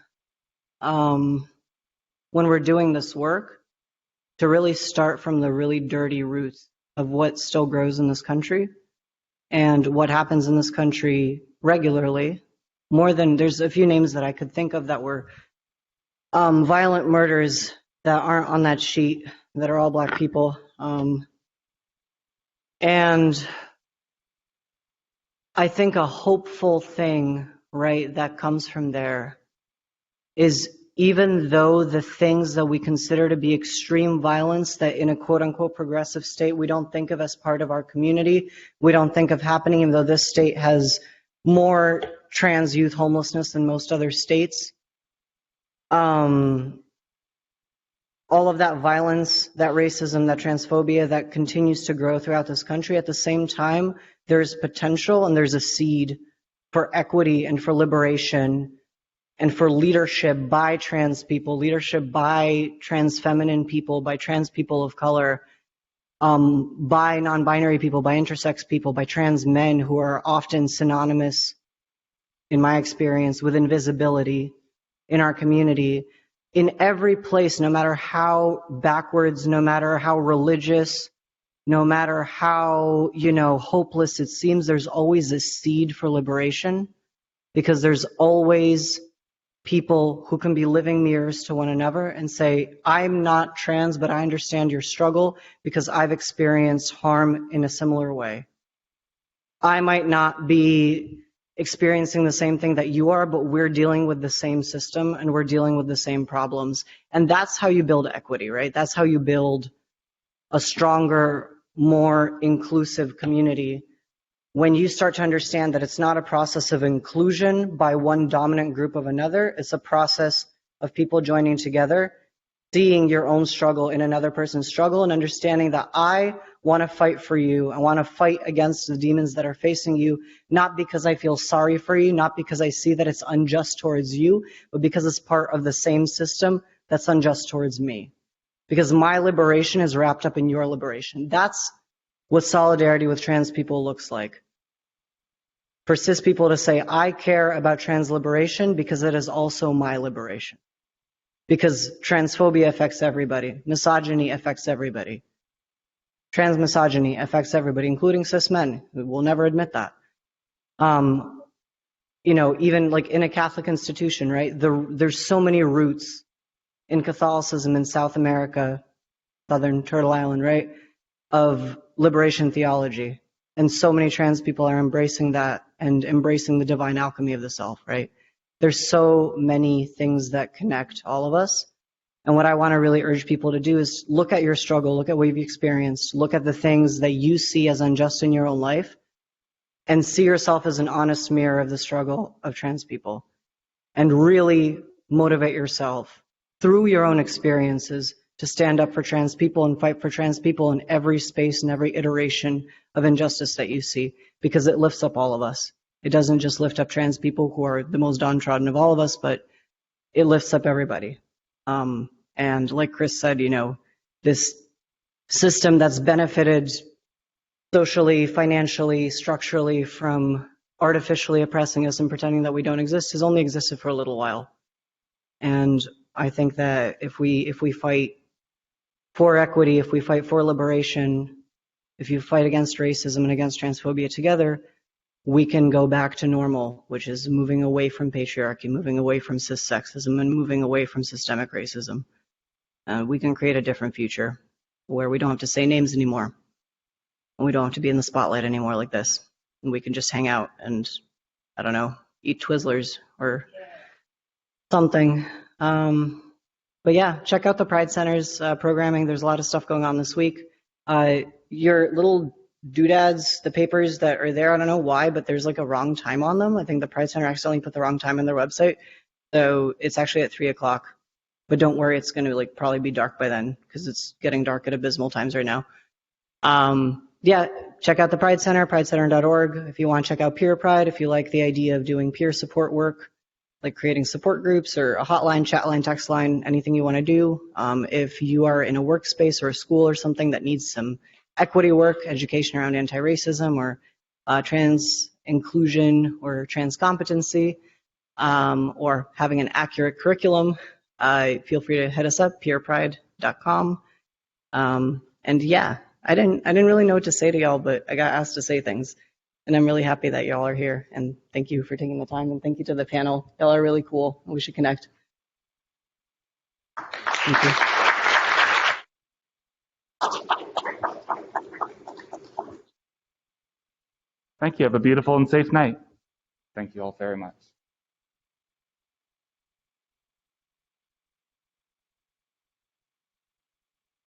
doing this work, to really start from the really dirty roots of what still grows in this country and what happens in this country regularly. There's a few names that I could think of that were violent murders that aren't on that sheet, that are all Black people. And I think a hopeful thing, right, that comes from there is even though the things that we consider to be extreme violence that in a quote unquote progressive state we don't think of as part of our community, we don't think of happening, even though this state has more trans youth homelessness than most other states. All of that violence, that racism, that transphobia that continues to grow throughout this country, at the same time, there's potential and there's a seed for equity and for liberation and for leadership by trans people, leadership by trans feminine people, by trans people of color, by non-binary people, by intersex people, by trans men who are often synonymous, in my experience, with invisibility in our community. In every place, no matter how backwards, no matter how religious, no matter how, hopeless it seems, there's always a seed for liberation, because there's always people who can be living mirrors to one another and say, I'm not trans, but I understand your struggle because I've experienced harm in a similar way. I might not be experiencing the same thing that you are, but we're dealing with the same system and we're dealing with the same problems. And that's how you build equity, right? That's how you build a stronger, more inclusive community. When you start to understand that it's not a process of inclusion by one dominant group of another, it's a process of people joining together, seeing your own struggle in another person's struggle, and understanding that I want to fight for you. I want to fight against the demons that are facing you, not because I feel sorry for you, not because I see that it's unjust towards you, but because it's part of the same system that's unjust towards me. Because my liberation is wrapped up in your liberation. That's what solidarity with trans people looks like. For cis people to say, I care about trans liberation because it is also my liberation. Because transphobia affects everybody. Misogyny affects everybody. Trans misogyny affects everybody, including cis men. We'll never admit that. Even like in a Catholic institution, right? There's so many roots in Catholicism in South America, Southern Turtle Island, right? Of liberation theology. And so many trans people are embracing that and embracing the divine alchemy of the self, right? There's so many things that connect all of us. And what I want to really urge people to do is look at your struggle, look at what you've experienced, look at the things that you see as unjust in your own life, and see yourself as an honest mirror of the struggle of trans people. And really motivate yourself through your own experiences to stand up for trans people and fight for trans people in every space and every iteration of injustice that you see, because it lifts up all of us. It doesn't just lift up trans people who are the most downtrodden of all of us, but it lifts up everybody. And like Chris said, this system that's benefited socially, financially, structurally from artificially oppressing us and pretending that we don't exist has only existed for a little while. And I think that if we fight for equity, if we fight for liberation, if you fight against racism and against transphobia together, we can go back to normal, which is moving away from patriarchy, moving away from cis sexism, and moving away from systemic racism. We can create a different future where we don't have to say names anymore, and we don't have to be in the spotlight anymore like this. And we can just hang out and, I don't know, eat Twizzlers or something. But yeah, check out the Pride Center's programming. There's a lot of stuff going on this week. Your little doodads, the papers that are there, I don't know why, but there's like a wrong time on them. I think the Pride Center accidentally put the wrong time on their website. So it's actually at 3 o'clock. But don't worry, it's going to like probably be dark by then because it's getting dark at abysmal times right now. Yeah, check out the Pride Center, pridecenter.org. If you want to check out Peer Pride, if you like the idea of doing peer support work, like creating support groups or a hotline, chat line, text line, anything you want to do. If you are in a workspace or a school or something that needs some equity work, education around anti-racism or trans inclusion or trans competency, or having an accurate curriculum, feel free to hit us up, peerpride.com. And yeah, I didn't really know what to say to y'all, but I got asked to say things. And I'm really happy that y'all are here. And thank you for taking the time. And thank you to the panel. Y'all are really cool. We should connect. Thank you. Thank you. Have a beautiful and safe night. Thank you all very much.